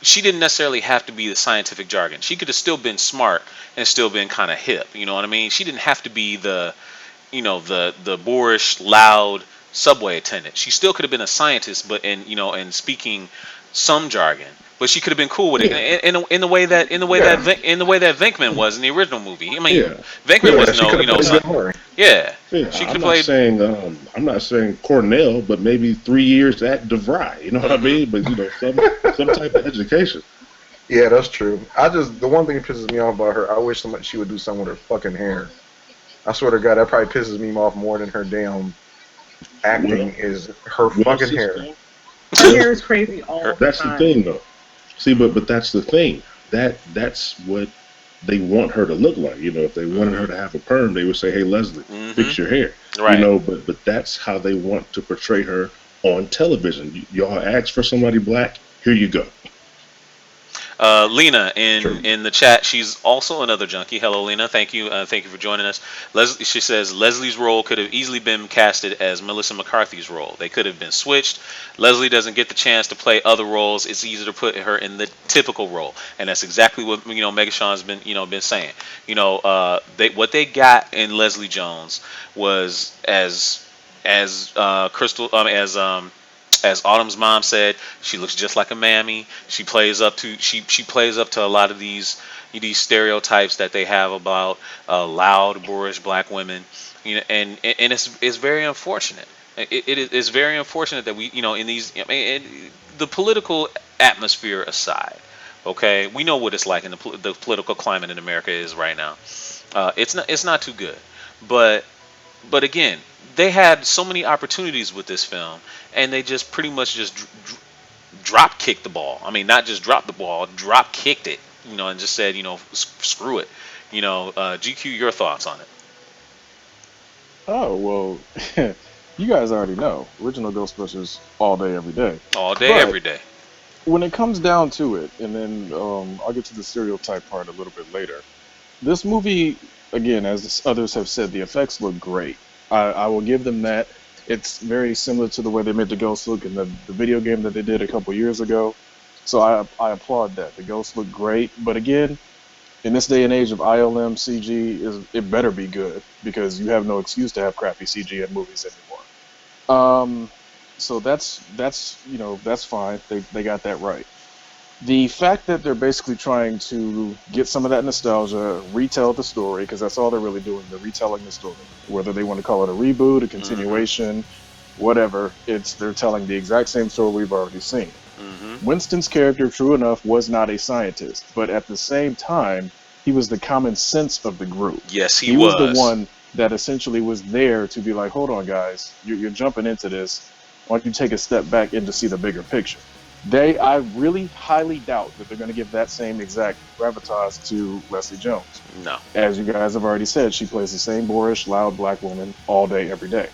A: She didn't necessarily have to be the scientific jargon. She could have still been smart and still been kind of hip. You know what I mean? She didn't have to be the boorish, loud subway attendant. She still could have been a scientist, but and speaking some jargon. But she could have been cool with it
G: Yeah,
A: in the way that
E: Yeah,
A: In the way that Venkman was in the original movie. I mean,
G: yeah,
A: Venkman
E: yeah.
A: was
E: She
A: no
E: could have played Bill Murray.
A: yeah.
G: yeah.
A: She could have played.
G: I'm not saying Cornell, but maybe 3 years at DeVry. You know what I
A: Hmm.
G: mean? But some type of education.
E: Yeah, that's true. The one thing that pisses me off about her, I wish she would do something with her fucking hair. I swear to God, that probably pisses me off more than her damn
G: Well,
E: acting is her
G: well,
E: fucking hair.
G: Cisco.
F: Her
G: Well,
F: hair is crazy all
A: Her,
F: the
G: that's the
F: time.
G: thing, though. See, but that's the thing. That's what they want her to look like. If they wanted her
A: hmm
G: to have a perm, they would say, "Hey, Leslie,
A: hmm
G: fix your hair."
A: Right.
G: But that's how they want to portray her on television. Y'all ask for somebody black, here you go.
A: Lena in
E: True.
A: in the chat, she's also another junkie. Hello, Lena. Thank you for joining us. Leslie, she says Leslie's role could have easily been casted as Melissa McCarthy's role. They could have been switched. Leslie doesn't get the chance to play other roles. It's easier to put her in the typical role, and that's exactly what Megashawn's been saying. What they got in Leslie Jones was as Crystal as Autumn's mom said, she looks just like a mammy. She plays up to a lot of these stereotypes that they have about loud, boorish black women. And it's very unfortunate. It's very unfortunate that we in these the political atmosphere aside. Okay, we know what it's like in the political climate in America is right now. It's not too good, but again, they had so many opportunities with this film, and they just pretty much just drop kicked the ball. I mean, not just dropped the ball, drop kicked it, and just said, screw it. GQ, your thoughts on it?
C: Oh well, you guys already know original Ghostbusters all day, every day.
A: All day,
C: But
A: every day.
C: when it comes down to it, and then I'll get to the stereotype part a little bit later. This movie, again, as others have said, the effects look great. I will give them that. It's very similar to the way they made the ghosts look in the video game that they did a couple years ago. So I applaud that. The ghosts look great. But again, in this day and age of ILM CG, it better be good because you have no excuse to have crappy CG in movies anymore. So that's fine. They got that right. The fact that they're basically trying to get some of that nostalgia, retell the story, because that's all they're really doing. They're retelling the story. Whether they want to call it a reboot, a
A: Hmm.
C: continuation, whatever, they're telling the exact same story we've already seen.
A: Hmm.
C: Winston's character, true enough, was not a scientist, but at the same time, he was the common sense of the group.
A: Yes, he
C: He was the
A: was.
C: one that essentially was there to be like, hold on, guys, you're jumping into this. Why don't you take a step back and to see the bigger picture? I really highly doubt that they're going to give that same exact gravitas to Leslie Jones.
A: No.
C: As you guys have already said, she plays the same boorish, loud black woman all day, every day.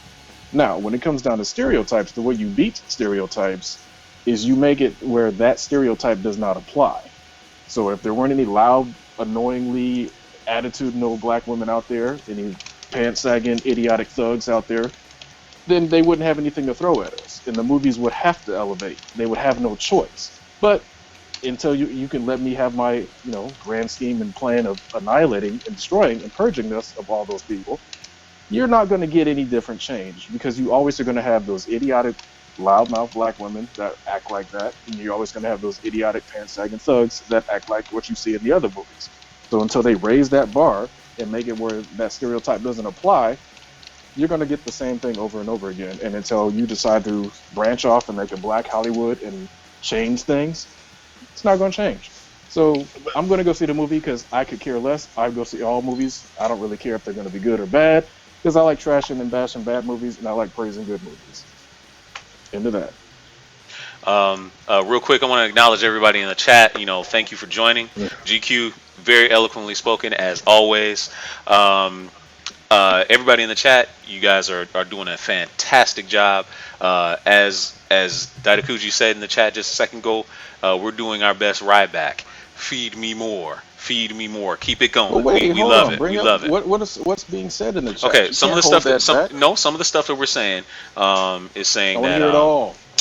C: Now, when it comes down to stereotypes, the way you beat stereotypes is you make it where that stereotype does not apply. So if there weren't any loud, annoyingly attitudinal black women out there, any pants sagging, idiotic thugs out there, then they wouldn't have anything to throw at us. And the movies would have to elevate. They would have no choice. But until you can let me have my, grand scheme and plan of annihilating and destroying and purging this of all those people, you're not going to get any different change because you always are going to have those idiotic loudmouth black women that act like that, and you're always going to have those idiotic pants sagging thugs that act like what you see in the other movies. So until they raise that bar and make it where that stereotype doesn't apply, you're going to get the same thing over and over again. And until you decide to branch off and make a black Hollywood and change things, it's not going to change. So I'm going to go see the movie because I could care less. I go see all movies. I don't really care if they're going to be good or bad because I like trashing and bashing bad movies and I like praising good movies. Into that.
A: Real quick, I want to acknowledge everybody in the chat. Thank you for joining. GQ, very eloquently spoken as always. Um, Everybody in the chat, you guys are doing a fantastic job. As Daitakuji said in the chat just a second ago, we're doing our best ride back. Feed me more. Feed me more. Keep it
C: But
A: going. We
C: wait,
A: we
C: hold
A: love
C: on.
A: it. We
C: Bring up
A: love it.
C: what's being said in the chat.
A: Okay,
C: You
A: some of
C: can't
A: the
C: hold
A: stuff
C: that back.
A: some of the stuff that we're saying is
C: I
A: saying
C: want to
A: that
C: hear it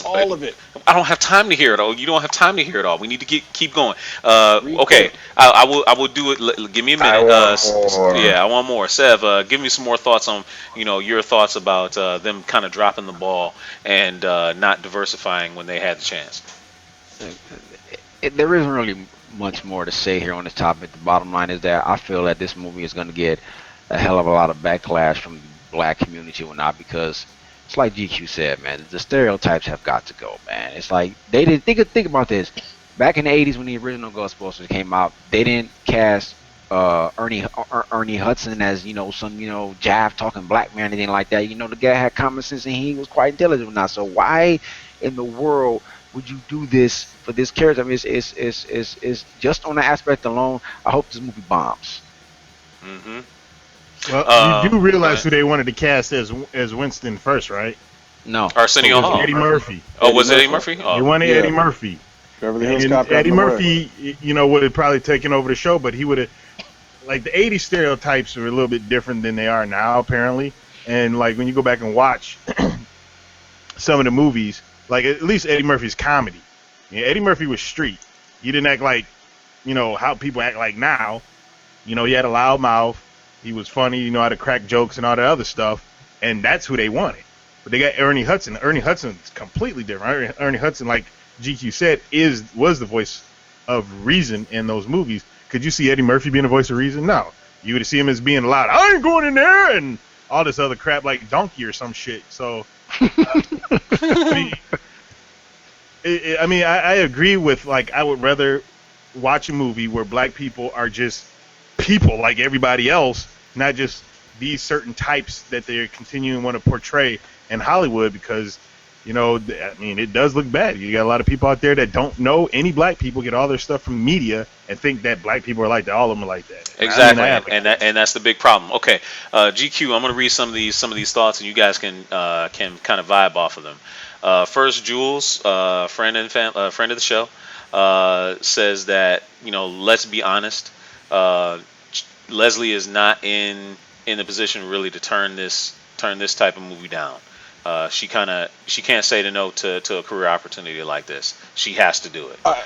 C: all of it.
A: I don't have time to hear it all. You don't have time to hear it all. We need to keep going.
C: Read
A: Okay,
C: quick.
A: I will do it. Give me a
E: I
A: minute.
E: want more.
A: Yeah, I want more. Sev, give me some more thoughts on your thoughts about them kind of dropping the ball and not diversifying when they had the chance.
D: There isn't really much more to say here on this topic. The bottom line is that I feel that this movie is going to get a hell of a lot of backlash from the black community or not because it's like GQ said, man. The stereotypes have got to go, man. It's like they didn't think about this back in the '80s when the original Ghostbusters came out. They didn't cast Ernie Hudson as some jive talking black man, anything like that. The guy had common sense and he was quite intelligent or not. So why in the world would you do this for this character? I mean, it's just on the aspect alone. I hope this movie bombs.
A: Hmm.
B: Well, you do
A: Go
B: realize
A: ahead.
B: who they wanted to cast as Winston first, right?
D: No, who
A: Arsenio
D: is
C: Eddie
D: it?
A: Hall.
B: Eddie Murphy.
A: Oh,
C: Eddie
A: was it Eddie
C: Murphy.
A: Murphy?
B: They
A: Oh,
B: wanted Eddie
C: Yeah,
B: Murphy,
C: Beverly Hills
B: and
C: Cop got in
B: Eddie
C: the way.
B: Murphy, would have probably taken over the show, but he would have like the '80s stereotypes are a little bit different than they are now, apparently. And like when you go back and watch some of the movies, like at least Eddie Murphy's comedy. Yeah, Eddie Murphy was street. He didn't act like how people act like now. He had a loud mouth. He was funny. How to crack jokes and all that other stuff. And that's who they wanted. But they got Ernie Hudson. Ernie Hudson's completely different. Ernie Hudson, like GQ said, was the voice of reason in those movies. Could you see Eddie Murphy being the voice of reason? No. You would see him as being loud. I ain't going in there and all this other crap like Donkey or some shit. So, I mean, I agree with like I would rather watch a movie where black people are just people like everybody else, not just these certain types that they're continuing to want to portray in Hollywood because it does look bad. You got a lot of people out there that don't know any black people, get all their stuff from media and think that black people are like that. All of them are like that.
A: exactly,
B: I
A: and that's the big problem. Okay, GQ, I'm gonna read some of these thoughts, and you guys can kind of vibe off of them. First, Jules, friend of the show, says that let's be honest, uh, Leslie is not in the position really to turn this type of movie down. She can't say to no to a career opportunity like this. She has to do it.
C: I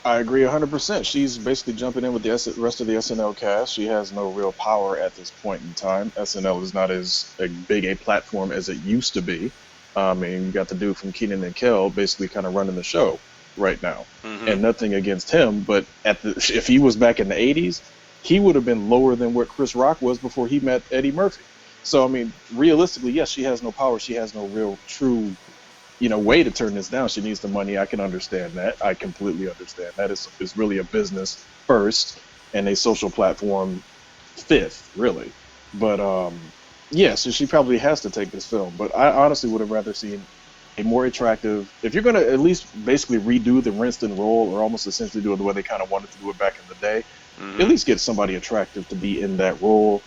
C: I agree 100%. She's basically jumping in with the rest of the SNL cast. She has no real power at this point in time. SNL is not as big a platform as it used to be. And you got the dude from Keenan and Kel basically kind of running the show right now.
A: Hmm.
C: And nothing against him, but if he was back in the 80s, he would have been lower than what Chris Rock was before he met Eddie Murphy. So, I mean, realistically, yes, she has no power. She has no real true way to turn this down. She needs the money. I can understand that. I completely understand that. It's really a business first and a social platform fifth, really. But yeah, so she probably has to take this film. But I honestly would have rather seen a more attractive. If you're gonna at least basically redo the Rinston role, or almost essentially do it the way they kind of wanted to do it back in the day,
A: Hmm.
C: at least get somebody attractive to be in that role.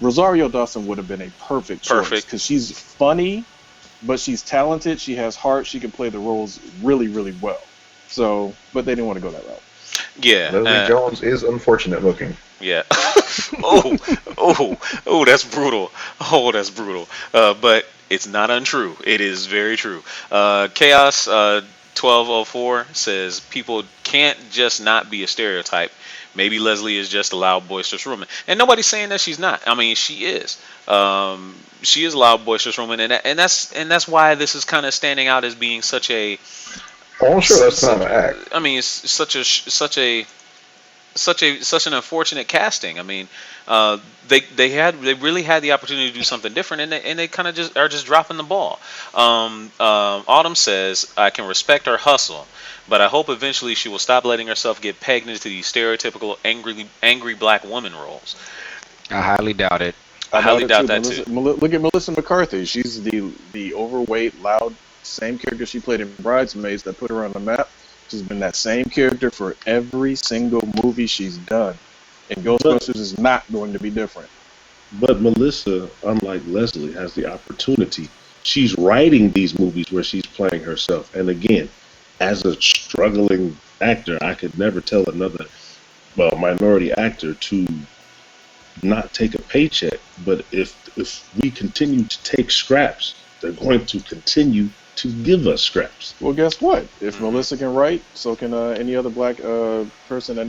C: Rosario Dawson would have been a perfect choice
A: Perfect.
C: because she's funny, but she's talented. She has heart. She can play the roles really, really well. So, but they didn't want to go that route.
A: Yeah.
E: Leslie Jones is unfortunate looking.
A: Yeah. Oh, oh, that's brutal. Oh, that's brutal. But it's not untrue. It is very true. Chaos 1204 says people can't just not be a stereotype. Maybe Leslie is just a loud, boisterous woman, and nobody's saying that she's not. I mean, she is. She is a loud, boisterous woman, and that's why this is kind of standing out as being such a.
E: Oh, I'm sure that's not
A: Such,
E: an act.
A: I mean, it's such an unfortunate casting. I mean, they really had the opportunity to do something different, and they kind of just dropping the ball. Autumn says, "I can respect her hustle, but I hope eventually she will stop letting herself get pegged into these stereotypical angry black woman roles."
D: I highly doubt it.
A: I
C: I doubt
A: highly
C: it
A: doubt
C: too.
A: that too.
C: Look at Melissa McCarthy. She's the overweight, loud Same character she played in Bridesmaids that put her on the map. She's been that same character for every single movie she's done. And
G: But
C: Ghostbusters is not going to be different.
G: but Melissa, unlike Leslie, has the opportunity. She's writing these movies where she's playing herself. And again, as a struggling actor, I could never tell another minority actor to not take a paycheck. But if we continue to take scraps, they're going to continue to give us scraps.
C: Well, guess what? If Melissa can write, so can any other black person that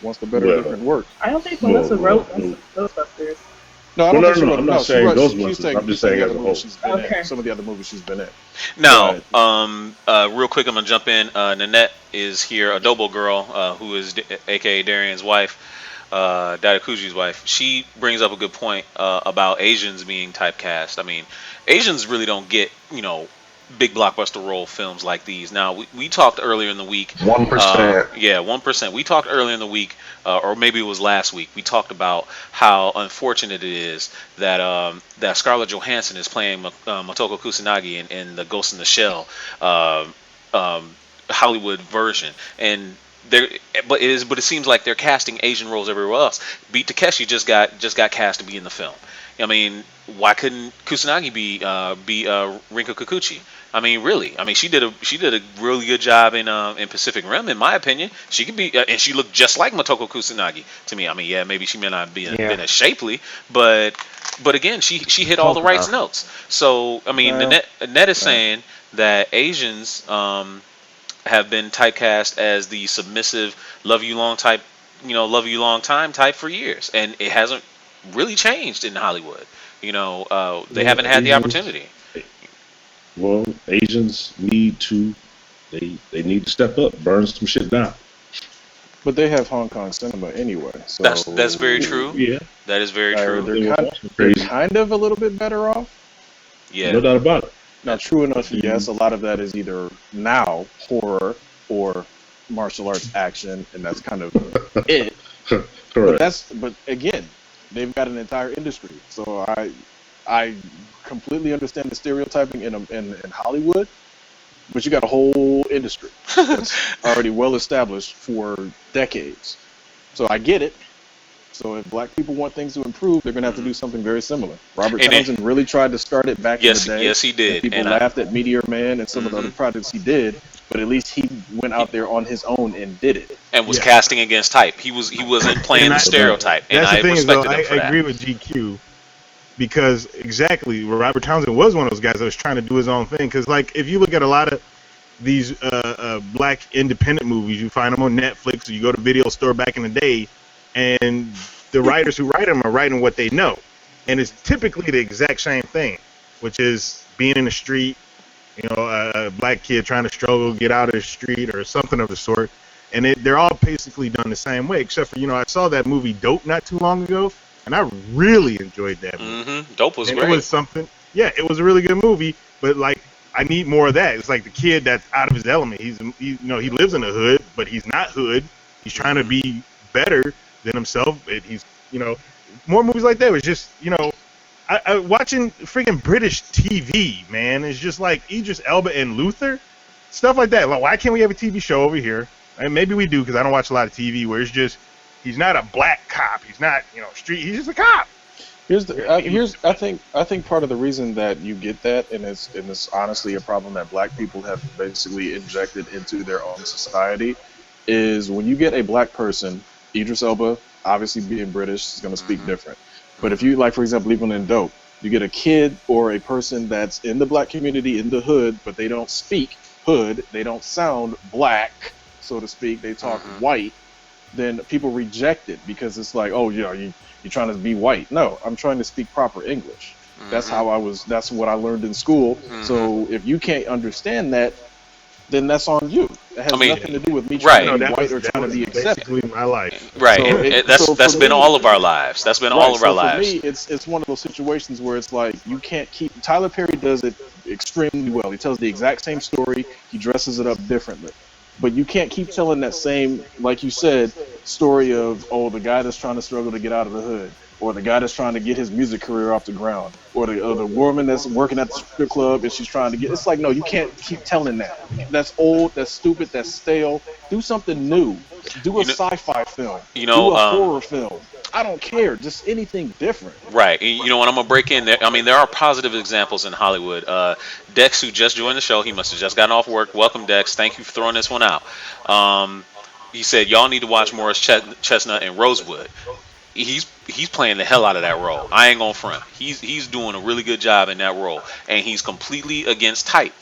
C: wants to better
G: Well,
C: different work.
F: I don't think
G: well,
F: Melissa wrote
G: well,
F: Ghostbusters.
C: No, I
G: well,
C: don't
G: no,
C: think she
G: no,
C: wrote.
G: I'm
C: No,
G: not saying
C: she's
G: Ghostbusters.
C: taking
G: I'm just
C: some of
G: saying
C: the
G: as
C: other
G: a
C: movies
G: whole.
C: she's been
F: Okay.
C: in. Some of the other movies she's been in.
A: Now,
C: But
A: real quick, I'm gonna jump in. Nanette is here, Adobo girl, who is AKA Darian's wife, Dadakuji's wife. She brings up a good point about Asians being typecast. I mean, Asians really don't get, big blockbuster role films like these. Now, we talked earlier in the week.
E: 1%.
A: Yeah, 1%. We talked earlier in the week, or maybe it was last week. We talked about how unfortunate it is that Scarlett Johansson is playing Motoko Kusanagi in the Ghost in the Shell uh, um, Hollywood version, and there, but it seems like they're casting Asian roles everywhere else. Beat Takeshi just got cast to be in the film. I mean, why couldn't Kusanagi be Rinko Kikuchi? I mean, really. I mean, she did a really good job in Pacific Rim, in my opinion. She could be, and she looked just like Motoko Kusanagi to me. I mean, yeah, maybe she may not be
D: Yeah,
A: been as shapely, but again, she hit all
D: close
A: the right
D: enough.
A: notes. So I mean,
C: well,
A: Annette is
C: well,
A: saying that Asians have been typecast as the submissive, love you long type, love you long time type for years, and it hasn't really changed in Hollywood. They
G: Well,
A: haven't had the
G: Asians,
A: opportunity.
G: Asians need to they need to step up, burn some shit down.
C: but they have Hong Kong cinema anyway,
A: That's very
C: so
A: true.
G: Yeah,
A: That is very
C: they're
A: true.
G: they were
C: kind
G: also
C: they're
G: crazy,
C: kind of a little bit better off.
A: Yeah.
G: no doubt about it.
C: Now, true
G: But
C: enough, yes,
G: then,
C: a lot of that is either now horror or martial arts action, and that's kind of it. But
G: correct.
C: but again, they've got an entire industry. So I completely understand the stereotyping in Hollywood, but you got a whole industry that's already well established for decades. So I get it. So if black people want things to improve, they're gonna have to do something very similar. Robert
A: And
C: Townsend really tried to start it back in the
A: yes,
C: day,
A: yes, he
C: and
A: did.
C: people
A: And
C: laughed at Meteor Man and some of the other
A: mhm.
C: projects he did. But at least he went
A: he
C: out there on his own and did it.
A: and was
B: Yeah,
A: casting against type. He wasn't playing
B: and
A: the
G: No doubt.
A: stereotype, and
B: that's the
A: I
B: thing is though,
A: respected
B: I
A: him for that.
B: agree with GQ because exactly Robert Townsend was one of those guys that was trying to do his own thing. Because like if you look at a lot of these black independent movies, you find them on Netflix, or you go to video store back in the day, and the writers who write them are writing what they know, and it's typically the exact same thing, which is being in the street, a black kid trying to struggle, get out of the street, or something of the sort. And they're all basically done the same way, except for, I saw that movie Dope not too long ago, and I really enjoyed that movie.
A: Dope was
B: And it
A: great.
B: was something, yeah, it was a really good movie, but like, I need more of that. It's like the kid that's out of his element. He lives in the hood, but he's not hood. He's trying to be better than himself. He's, more movies like that was just, watching freaking British TV, man. It's just like Idris Elba and Luther, stuff like that. Like, why can't we have a TV show over here? And maybe we do because I don't watch a lot of TV where it's just he's not a black cop. He's not, street. He's just a cop.
C: I think part of the reason that you get that, and it's honestly a problem that black people have basically injected into their own society, is when you get a black person, Idris Elba, obviously being British, is going to speak different. But if you, like, for example, even in Dope, you get a kid or a person that's in the black community in the hood, but they don't speak hood, they don't sound black, so to speak, they talk white, then people reject it because it's like, oh, you're trying to be white. No, I'm trying to speak proper English. That's that's what I learned in school. So if you can't understand that, then that's on you. It has
A: I mean,
C: nothing to do with me
A: right.
C: trying to be
B: That
C: white
B: was
C: or trying to be accepted.
B: basically my life.
A: Right.
C: So,
A: That's
C: for
A: been
C: me,
A: all of our lives. That's been all
C: right.
A: of our
C: So for
A: lives.
C: me, it's one of those situations where it's like you can't keep. Tyler Perry does it extremely well. He tells the exact same story. He dresses it up differently. But you can't keep telling that same, like you said, story of, oh, the guy that's trying to struggle to get out of the hood. or the guy that's trying to get his music career off the ground, or the woman that's working at the strip club and she's trying to get. It's like, no, you can't keep telling that. That's old. That's stupid. That's stale. Do something new. Do a
A: You know,
C: sci-fi film.
A: you
C: Do
A: know,
C: a horror film. I don't care. Just anything different.
A: right. And you know what? I'm gonna break in there. I mean, there are positive examples in Hollywood. Dex, who just joined the show, he must have just gotten off work. Welcome, Dex. Thank you for throwing this one out. Um, he said y'all need to watch Morris Chestnut and Rosewood. He's playing the hell out of that role. I ain't gonna front. He's doing a really good job in that role, and he's completely against type.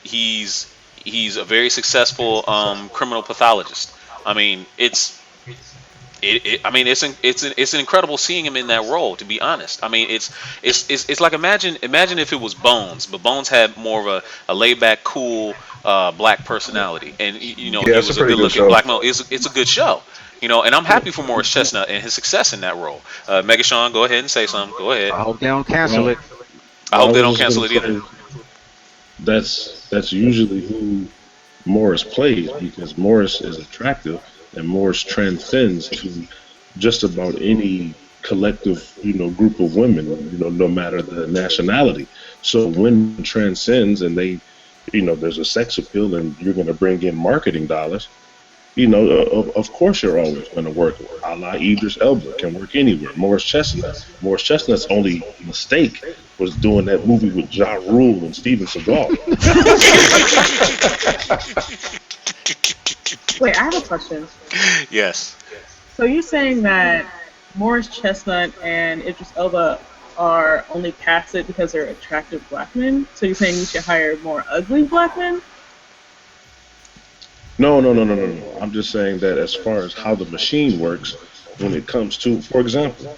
A: He's a very successful criminal pathologist. I mean, it's incredible seeing him in that role. To be honest, I mean, it's like imagine if it was Bones, but Bones had more of a laid back, cool black personality, and you know
E: Yeah,
A: he
E: it's a
A: was a
E: pretty
A: good
E: good
A: looking
E: show.
A: black male. It's a good show. You know, and I'm happy for Morris Chestnut and his success in that role. Megashawn, go ahead and say something. Go ahead.
D: I hope they don't cancel
G: Well,
D: it.
A: I
G: I
A: hope they
G: was
A: don't
G: just
A: cancel
G: gonna
A: it either.
G: say that's usually who Morris plays because Morris is attractive and Morris transcends to just about any collective, group of women, no matter the nationality. So when it transcends and there's a sex appeal and you're going to bring in marketing dollars, of course you're always going to work. A la Idris Elba can work anywhere. Morris Chestnut. Morris Chestnut's only mistake was doing that movie with Ja Rule and Steven Seagal.
F: Wait, I have a question.
A: Yes.
F: So you're saying that Morris Chestnut and Idris Elba are only casted because they're attractive black men? So you're saying we should hire more ugly black men?
G: No, no, no, no, no, no. I'm just saying that as far as how the machine works, when it comes to, for example,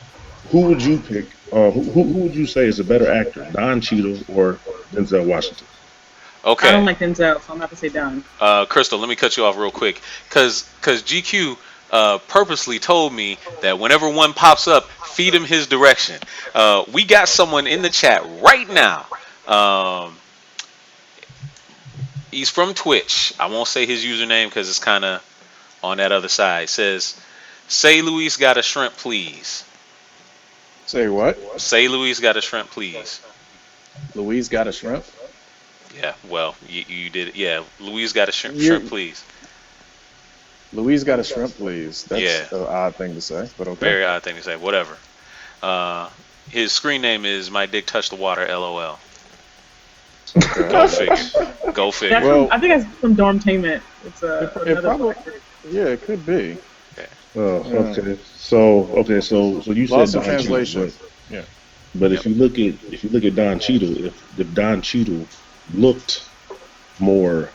G: who would you pick? Who would you say is a better actor, Don Cheadle or Denzel Washington?
F: I don't
A: Okay.
F: like Denzel, so I'm about to say Don.
A: Crystal, let me cut you off real quick, cause GQ purposely told me that whenever one pops up, feed him his direction. We got someone in the chat right now. Um, he's from Twitch. I won't say his username because it's kind of on that other side. Says, "Say Luis got a shrimp, please."
C: Say what?
A: Say Luis got a shrimp, please.
C: Louise got a shrimp?
A: Yeah, well, you did it. Yeah, Louise got a
C: You're,
A: shrimp, please.
C: Louise got a shrimp, please.
A: Yeah,
C: That's an odd thing to say, but okay.
A: very odd thing to say. Whatever. Uh, his screen name is My Dick Touched the Water, LOL. Go
C: Okay.
A: figure. Go figure.
F: That's
C: Well,
F: from, I think that's from Dormtainment. It's
C: it
F: another
C: probably,
F: black group.
C: yeah, it could be.
G: Oh,
C: Yeah.
G: okay. So you said
C: Lost in
G: Don Cheadle,
C: translation. Yeah.
G: but
A: Yep.
G: if you look at Don Cheadle, if Don Cheadle looked more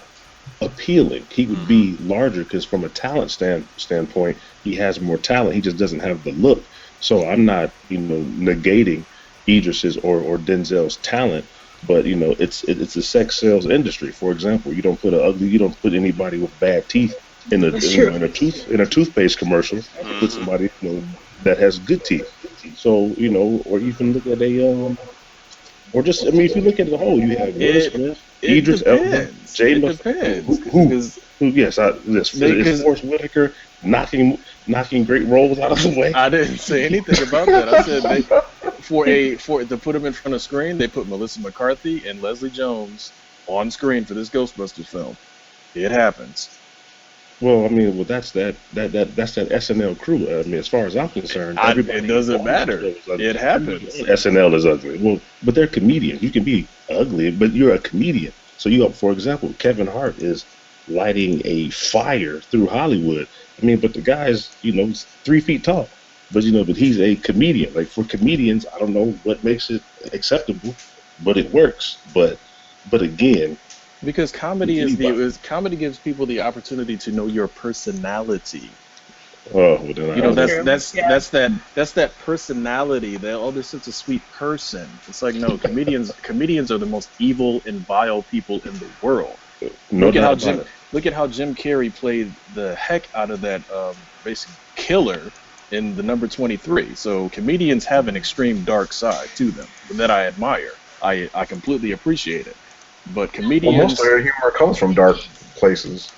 G: appealing, he would
A: Hmm.
G: be larger because from a talent standpoint, he has more talent. He just doesn't have the look. So I'm not, negating Idris's or Denzel's talent, but it's a sex sales industry. For example, you don't put anybody with bad teeth in a
F: That's
G: you know,
F: true.
G: in a toothpaste commercial. You put
A: Hmm.
G: somebody that has good teeth. So or even look at or just if you look at it the whole, you have Will
C: It
G: Smith,
C: it
G: Idris Elba,
C: depends.
G: Jay
C: It
G: Mc,
C: depends
G: who,
C: because
G: yes, is Forrest Whitaker knocking great roles out of the way.
C: I didn't say anything about that. I said for to put them in front of screen, they put Melissa McCarthy and Leslie Jones on screen for this Ghostbusters film. It happens.
G: Well, that's that SNL crew. As far as I'm concerned,
C: It
G: everybody
C: doesn't
G: on that
C: matter.
G: show is ugly.
C: It happens.
G: Everybody on SNL is ugly. Well, but they're comedians. You can be ugly, but you're a comedian. So for example, Kevin Hart is lighting a fire through Hollywood. But the guy's, he's 3 feet tall. But he's a comedian. Like for comedians, I don't know what makes it acceptable, but it works. But again,
C: Because comedy
G: anybody.
C: comedy gives people the opportunity to know your personality.
G: Oh, well, then
C: You know,
F: That's
G: I,
F: true.
C: that's
F: Yeah.
C: that personality. That they're such a sweet person. It's like no, comedians are the most evil and vile people in the world.
G: no
C: Look at how
G: doubt about it.
C: Look at how Jim Carrey played the heck out of that basic killer in the number 23. So comedians have an extreme dark side to them that I admire. I completely appreciate it. But
E: Well, most
C: comedians,
E: of their humor comes from dark places.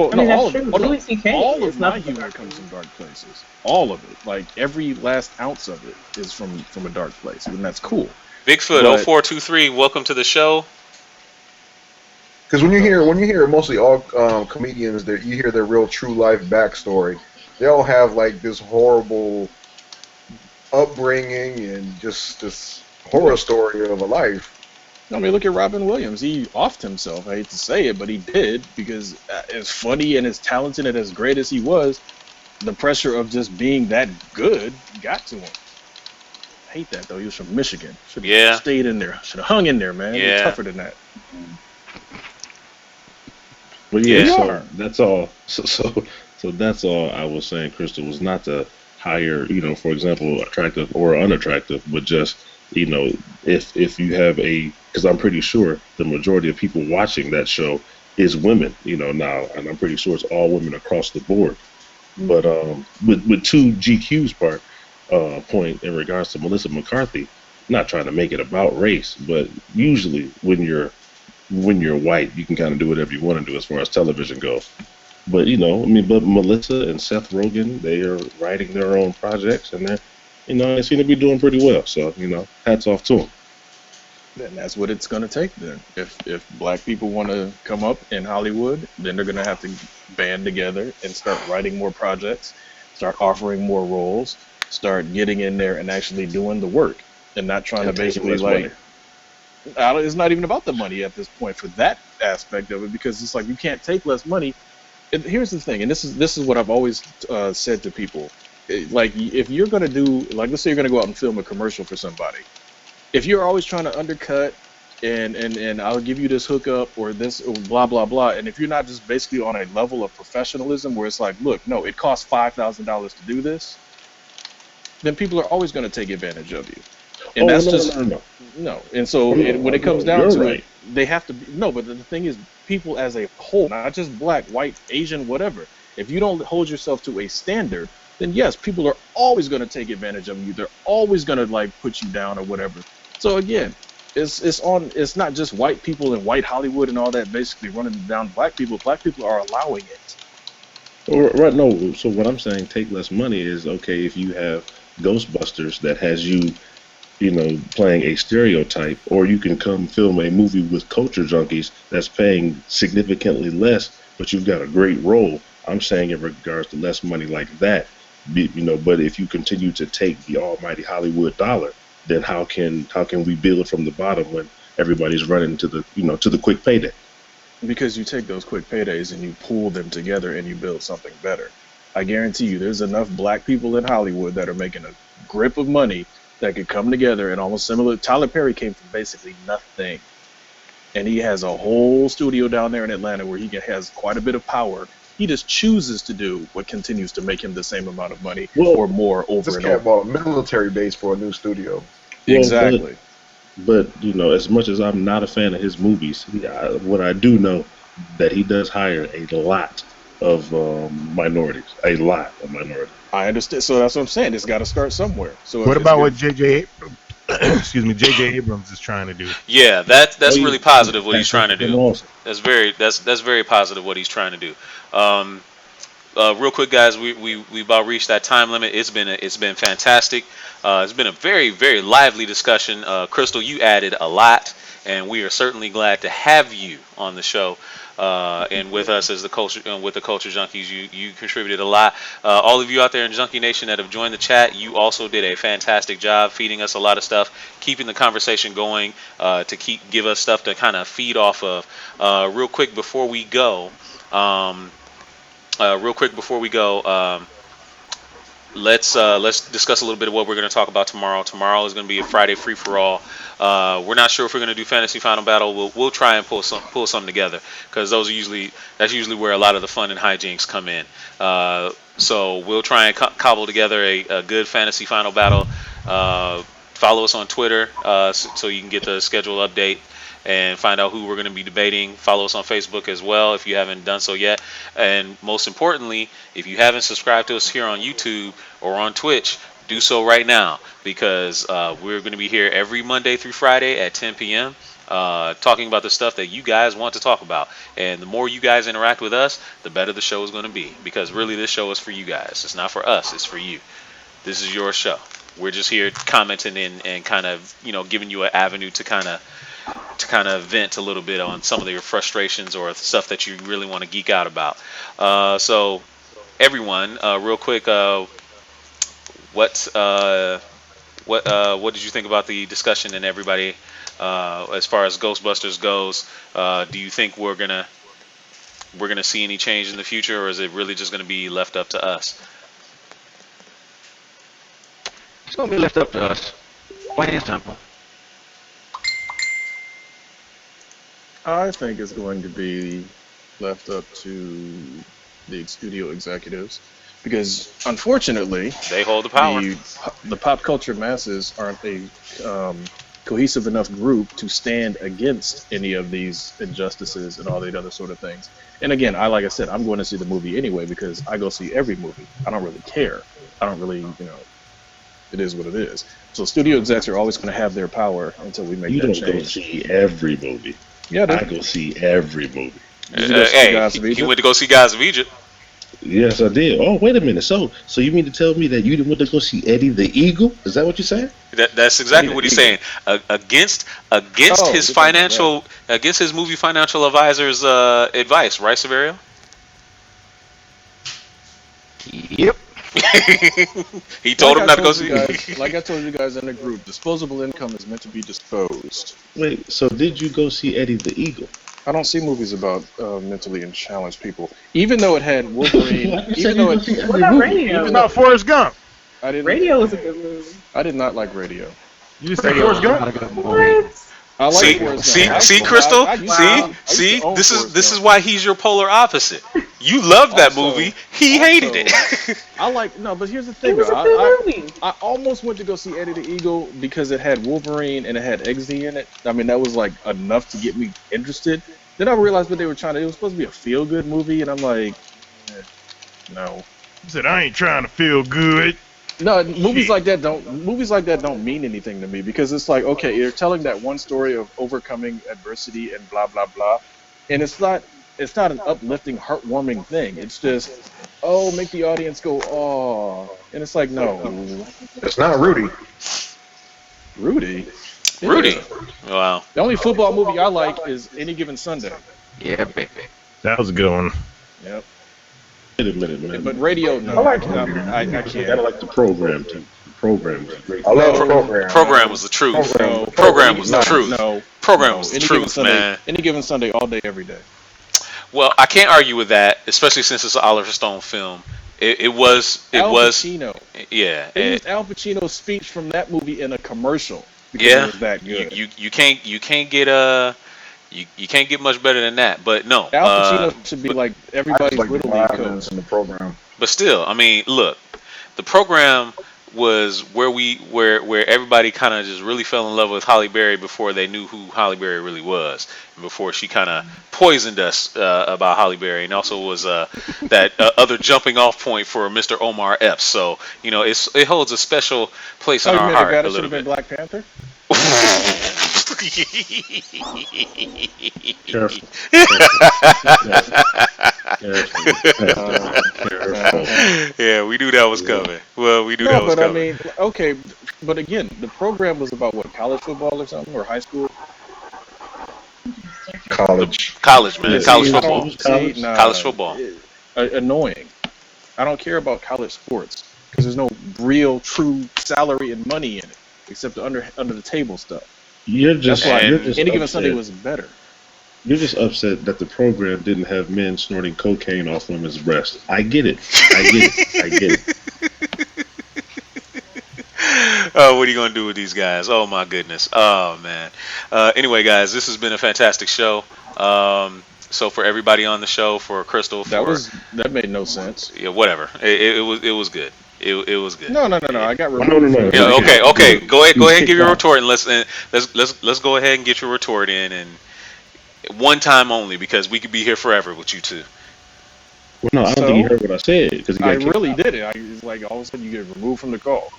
C: Oh
F: I
C: no,
F: mean, that's true. Louis C.K.
C: all of
F: is
C: my
F: nothing but
C: humor
F: dark
C: comes
F: humor.
C: from dark places. All of it, like every last ounce of it, is from a dark place, and that's cool.
A: Bigfoot
C: But
A: 0423, welcome to the show.
E: Because
C: so
E: when you hear mostly all comedians, that you hear their real true life backstory, they all have like this horrible upbringing and just this
C: yeah,
E: horror story of a life.
C: I mean, look at Robin Williams. He offed himself. I hate to say it, but he did because as funny and as talented and as great as he was, the pressure of just being that good got to him. I hate that though. He was from Michigan. Should have
A: Yeah,
C: stayed in there. Should have hung in there, man. You're
A: yeah,
C: tougher than that.
G: But yeah,
C: We
A: yeah.
G: so
C: are.
G: that's all. So that's all I was saying, Crystal, was not to hire, for example, attractive or unattractive, but just, if you have because I'm pretty sure the majority of people watching that show is women, now, and I'm pretty sure it's all women across the board. But
F: Mm.
G: with two GQ's point in regards to Melissa McCarthy, not trying to make it about race, but usually when you're white, you can kind of do whatever you want to do as far as television goes. But but Melissa and Seth Rogen, they are writing their own projects, and they seem to be doing pretty well. So hats off to them.
C: Then that's what it's going to take. Then, if black people want to come up in Hollywood, then they're going to have to band together and start writing more projects, start offering more roles, start getting in there and actually doing the work, and not trying to
G: And taking
C: basically
G: less money.
C: like. It's not even about the money at this point for that aspect of it because it's like you can't take less money. And here's the thing, and this is what I've always said to people. Like, if you're going to do, like, let's say you're going to go out and film a commercial for somebody, if you're always trying to undercut and I'll give you this hookup or this or blah blah blah, and if you're not just basically on a level of professionalism where it's like, look, no, it costs $5,000 to do this, then people are always going to take advantage of you, and
G: Oh,
C: that's
G: no, no,
C: just
G: no, no,
C: no. And so when
G: no,
C: it comes
G: no.
C: down
G: You're
C: to it,
G: right.
C: they have to be no. But the thing is, people as a whole, not just black, white, Asian, whatever. If you don't hold yourself to a standard, then yes, people are always going to take advantage of you. They're always going to like put you down or whatever. So again, it's not just white people in white Hollywood and all that basically running down black people. Black people are allowing it.
G: Right, no. So what I'm saying, take less money is okay if you have Ghostbusters that has you, playing a stereotype, or you can come film a movie with culture junkies that's paying significantly less, but you've got a great role. I'm saying in regards to less money like that, but if you continue to take the almighty Hollywood dollar, then how can we build from the bottom when everybody's running to the quick payday?
C: Because you take those quick paydays and you pool them together and you build something better. I guarantee you, there's enough black people in Hollywood that are making a grip of money that could come together and almost similar. Tyler Perry came from basically nothing, and he has a whole studio down there in Atlanta where has quite a bit of power. He just chooses to do what continues to make him the same amount of money
G: Well,
C: or more over
E: This
C: and
E: cat
C: over.
E: bought a military base for a new studio.
G: well, but
C: Exactly.
G: But as much as I'm not a fan of his movies, what I do know that he does hire a lot of minorities, a lot of minorities.
C: I understand. So that's what I'm saying. It's got to start somewhere. So
B: What about what
C: if
B: JJ excuse me, JJ Abrams is trying to do?
A: Yeah,
G: Oh
A: that's
G: yeah,
A: really
G: yeah,
A: positive what he's
G: hats off
A: trying
G: to
A: to
G: him
A: do.
G: also.
A: That's very positive what he's trying to do. Um, real quick, guys, we about reached that time limit. It's been fantastic. It's been a very lively discussion. Crystal, you added a lot, and we are certainly glad to have you on the show. And with us as the culture with the culture junkies, you contributed a lot. All of you out there in Junkie Nation that have joined the chat, you also did a fantastic job feeding us a lot of stuff, keeping the conversation going, to give us stuff to kind of feed off of. Real quick before we go. Um, Real quick before we go, let's discuss a little bit of what we're going to talk about tomorrow. Tomorrow is going to be a Friday free for all. We're not sure if we're going to do fantasy final battle. We'll try and pull something together because that's usually where a lot of the fun and hijinks come in. So we'll try and cobble together a good fantasy final battle. Follow us on Twitter, so you can get the schedule update and find out who we're going to be debating. Follow us on Facebook as well if you haven't done so yet. And most importantly, if you haven't subscribed to us here on YouTube or on Twitch, do so right now because we're going to be here every Monday through Friday at 10 p.m. talking about the stuff that you guys want to talk about. And the more you guys interact with us, the better the show is going to be. Because really, this show is for you guys. It's not for us. It's for you. This is your show. We're just here commenting and kind of giving you an avenue to kind of vent a little bit on some of your frustrations or stuff that you really want to geek out about. So everyone, real quick, what what did you think about the discussion and everybody as far as Ghostbusters goes? Do you think we're gonna see any change in the future, or is it really just gonna be left up to us?
D: It's gonna be left up to us. Plain and simple.
C: I think it's going to be left up to the studio executives because, unfortunately,
A: They hold the power.
C: the pop culture masses aren't a cohesive enough group to stand against any of these injustices and all the other sort of things. And again, like I said, I'm going to see the movie anyway because I go see every movie. I don't really care. I don't really, it is what it is. So studio execs are always going to have their power until we make
G: You
C: that
G: don't go
C: change.
G: see every movie.
C: Yeah,
G: I go see every movie.
C: Did you go see
A: Hey,
C: Gods of
A: he
C: Egypt?
A: went to go see Guys of Egypt.
G: Yes, I did. Oh, wait a minute. So you mean to tell me that you didn't want to go see Eddie the Eagle? Is that what you're saying?
A: That's exactly
C: Eddie
A: what
C: the
A: he's saying. Against
C: Oh,
A: his
C: you're talking about
A: against his movie financial advisor's advice, right, Severio?
D: Yep.
A: He told him not to go see.
C: Like I told you guys in the group, disposable income is meant to be disposed.
G: Wait, so did you go see Eddie the Eagle?
C: I don't see movies about mentally challenged people. Even though it had Wolverine,
G: You
C: even
G: said
C: though
G: you
C: it,
G: go see
F: What
G: every
F: about
G: movie.
F: Radio?
B: It's not Forrest Gump.
C: I didn't.
F: Radio was a good movie.
C: I did not like Radio.
B: You just say
D: Radio
B: Forrest
D: was
B: Gump?
D: not a good movie.
F: What?
C: I like
A: See,
C: Forrest
A: see,
C: Gump.
A: see, Crystal.
C: I used to own- I used to
A: See.
C: own
A: This is
C: Forrest Gump.
A: why he's your polar opposite. You loved that
C: Also-
A: movie. He hated it.
C: But here's the
F: It
C: thing.
F: was a
C: though.
F: good movie.
C: I almost went to go see Eddie the Eagle because it had Wolverine and it had Eggsy in it. I mean, that was like enough to get me interested. Then I realized what they were trying to. It was supposed to be a feel-good movie, and I'm like, no.
B: He said, I ain't trying to feel good.
C: No, movies like that don't mean anything to me because it's like, okay, you're telling that one story of overcoming adversity and blah blah blah, and it's not an uplifting, heartwarming thing. It's just, oh, make the audience go, oh, and it's like, no,
E: It's not Rudy.
C: Rudy.
A: Rudy.
C: Yeah.
A: Wow.
C: The only football movie I like is Any Given Sunday.
D: Yeah, baby.
B: That was a good one.
C: Yep.
G: Wait a minute, man.
C: But radio, no,
E: I like
C: I
G: I gotta
C: can't.
G: like the program too. The program was great.
E: I love
C: No.
E: the program.
A: Program was the truth.
C: No,
A: Program was the
C: no,
A: truth.
C: No,
A: Program
C: no.
A: was the
C: Any Given
A: truth,
C: Sunday,
A: man.
C: Any Given Sunday, all day, every day.
A: Well, I can't argue with that, especially since it's an Oliver Stone film. It was
C: Al Pacino.
A: yeah.
C: They used Al Pacino's speech from that movie in a commercial because
A: Yeah,
C: it was that good.
A: you can't get you can't get much better than that. But no,
C: Al Pacino should be
A: but-
C: like
E: I just
C: everybody's
E: like the
C: Little League
E: violence
C: coach.
E: in the program.
A: but still, I mean, look, the program was where everybody kind of just really fell in love with Holly Berry before they knew who Holly Berry really was, and before she kind of poisoned us about Holly Berry, and also was that other jumping off point for Mr. Omar Epps. So it holds a special place
C: Oh,
A: in
C: you
A: our
C: mean the
A: heart
C: guy
A: a
C: that should
A: little
C: have been
A: bit.
C: Black Panther?
G: Careful. Careful.
A: Yeah, we knew that was coming. Well, we knew that
C: No,
A: was
C: but I
A: coming.
C: mean, okay, but again, the program was about what, college football or something, or high school?
E: College.
A: College, man,
G: Yeah,
A: college
G: see,
A: football,
G: it was college.
C: See, nah,
A: college football.
C: Annoying. I don't care about college sports because there's no real, true salary and money in it except the under the table stuff.
G: You're just,
C: That's why
G: you're just
C: Any Given
G: upset.
C: Sunday was better.
G: You're just upset that the program didn't have men snorting cocaine off women's breasts. I get it. I get it. I get it.
A: Oh, what are you gonna do with these guys? Oh my goodness. Oh man. Anyway, guys, this has been a fantastic show. So for everybody on the show, for Crystal,
C: That made no sense.
A: yeah, whatever. It was good. It was good.
C: No. I got
G: No,
C: removed.
G: no, no.
A: Yeah, okay. Go ahead,
G: Kicked
A: give your
G: out.
A: retort, and let's go ahead and get your retort in, and one time only, because we could be here forever with you two.
G: Well, no, I don't think he heard what I said because he
C: I
G: got kicked
C: really
G: out.
C: did it. It's like all of a sudden you get removed from the call.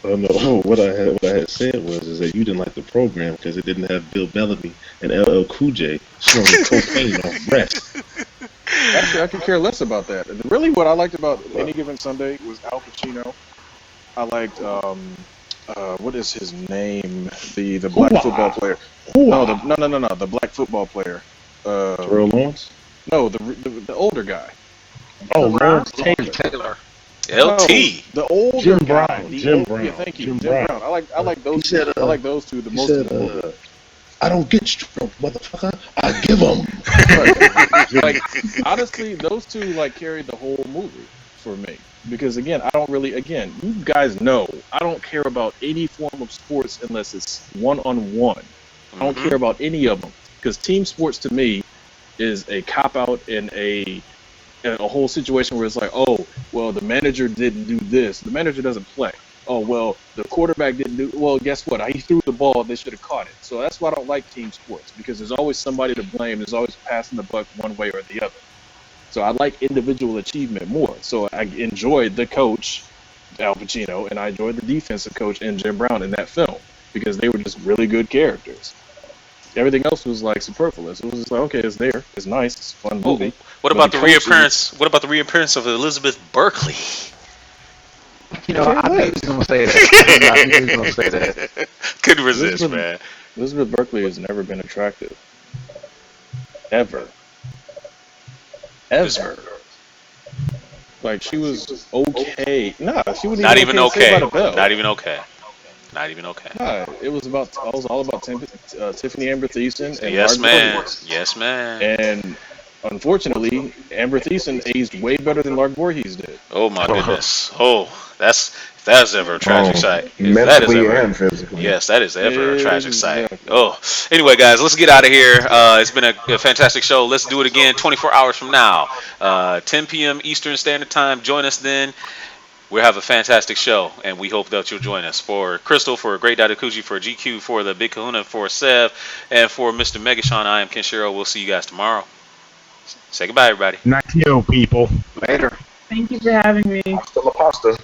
G: No, what I had said was is that you didn't like the program because it didn't have Bill Bellamy and LL Cool J snorting cocaine off breasts.
C: Actually, I could care less about that. Really, what I liked about Any Given Sunday was Al Pacino. I liked what is his name? The black football
G: Hoo-ah!
C: player. No,
G: Hoo-ah!
C: no, the black football player.
G: Terrell Lawrence?
C: No, the older guy.
G: Oh,
F: The
G: Lawrence
F: Rock?
G: Taylor.
D: Taylor.
C: No,
A: LT.
C: the older
G: Jim
C: guy.
G: Brown.
C: The
G: Jim
C: old,
G: Brown.
C: yeah, thank you,
G: Jim
C: Jim
G: Brown.
C: Brown. I like those.
G: He said,
C: I like those two the
G: he
C: most in
G: said,
C: the movie.
G: I don't get stroked, motherfucker. I give them.
C: Right. Like honestly, those two like carried the whole movie for me because again, I don't really. Again, you guys know I don't care about any form of sports unless it's one on one. I don't
A: Hmm.
C: care about any of them because team sports to me is a cop out and a whole situation where it's like, oh, well, the manager didn't do this. The manager doesn't play. Oh, well, the quarterback didn't do. Well, guess what? He threw the ball. They should have caught it. So that's why I don't like team sports because there's always somebody to blame. There's always passing the buck one way or the other. So I like individual achievement more. So I enjoyed the coach, Al Pacino, and I enjoyed the defensive coach and Jim Brown in that film because they were just really good characters. Everything else was like superfluous. It was just like, okay, it's there, it's nice, it's a fun movie.
A: What
C: But
A: about
C: the
A: the
C: coach is
A: reappearance? What about the reappearance of Elizabeth Berkley?
D: You know,
C: care
D: I knew he was
C: less.
D: gonna say that. I knew he was gonna say that.
A: Couldn't resist,
C: Elizabeth
A: man.
C: Elizabeth Berkley has never been attractive, ever,
A: This-
C: ever. Like she was okay. Nah, she wasn't
A: Not
C: even
A: even
C: okay to Saved by
A: okay.
C: the Bell.
A: Not even okay. Not even okay.
C: Nah, it was about. I was all about Tiffany Amber Thiessen and
A: Yes,
C: Mark
A: man.
C: Voorhees.
A: Yes, man.
C: And unfortunately, Amber Thiessen aged way better than Mark Voorhees did.
A: Oh my goodness. Oh, that's if that's ever a tragic
E: Um,
A: sight. If that is
E: mentally
A: ever.
E: and physically.
A: Yes, that is ever a tragic sight.
C: Exactly.
A: Oh, anyway, guys, let's get out of here. It's been a fantastic show. Let's do it again 24 hours from now, 10 p.m. Eastern Standard Time. Join us then. We'll have a fantastic show, and we hope that you'll join us. For Crystal, for Great Dadakuji, for GQ, for the Big Kahuna, for Sev, and for Mr. Megashawn, I am Kenshiro. We'll see you guys tomorrow. Say goodbye, everybody.
B: Not you, people.
D: Later.
F: Thank you for having me.
E: Hasta la pasta.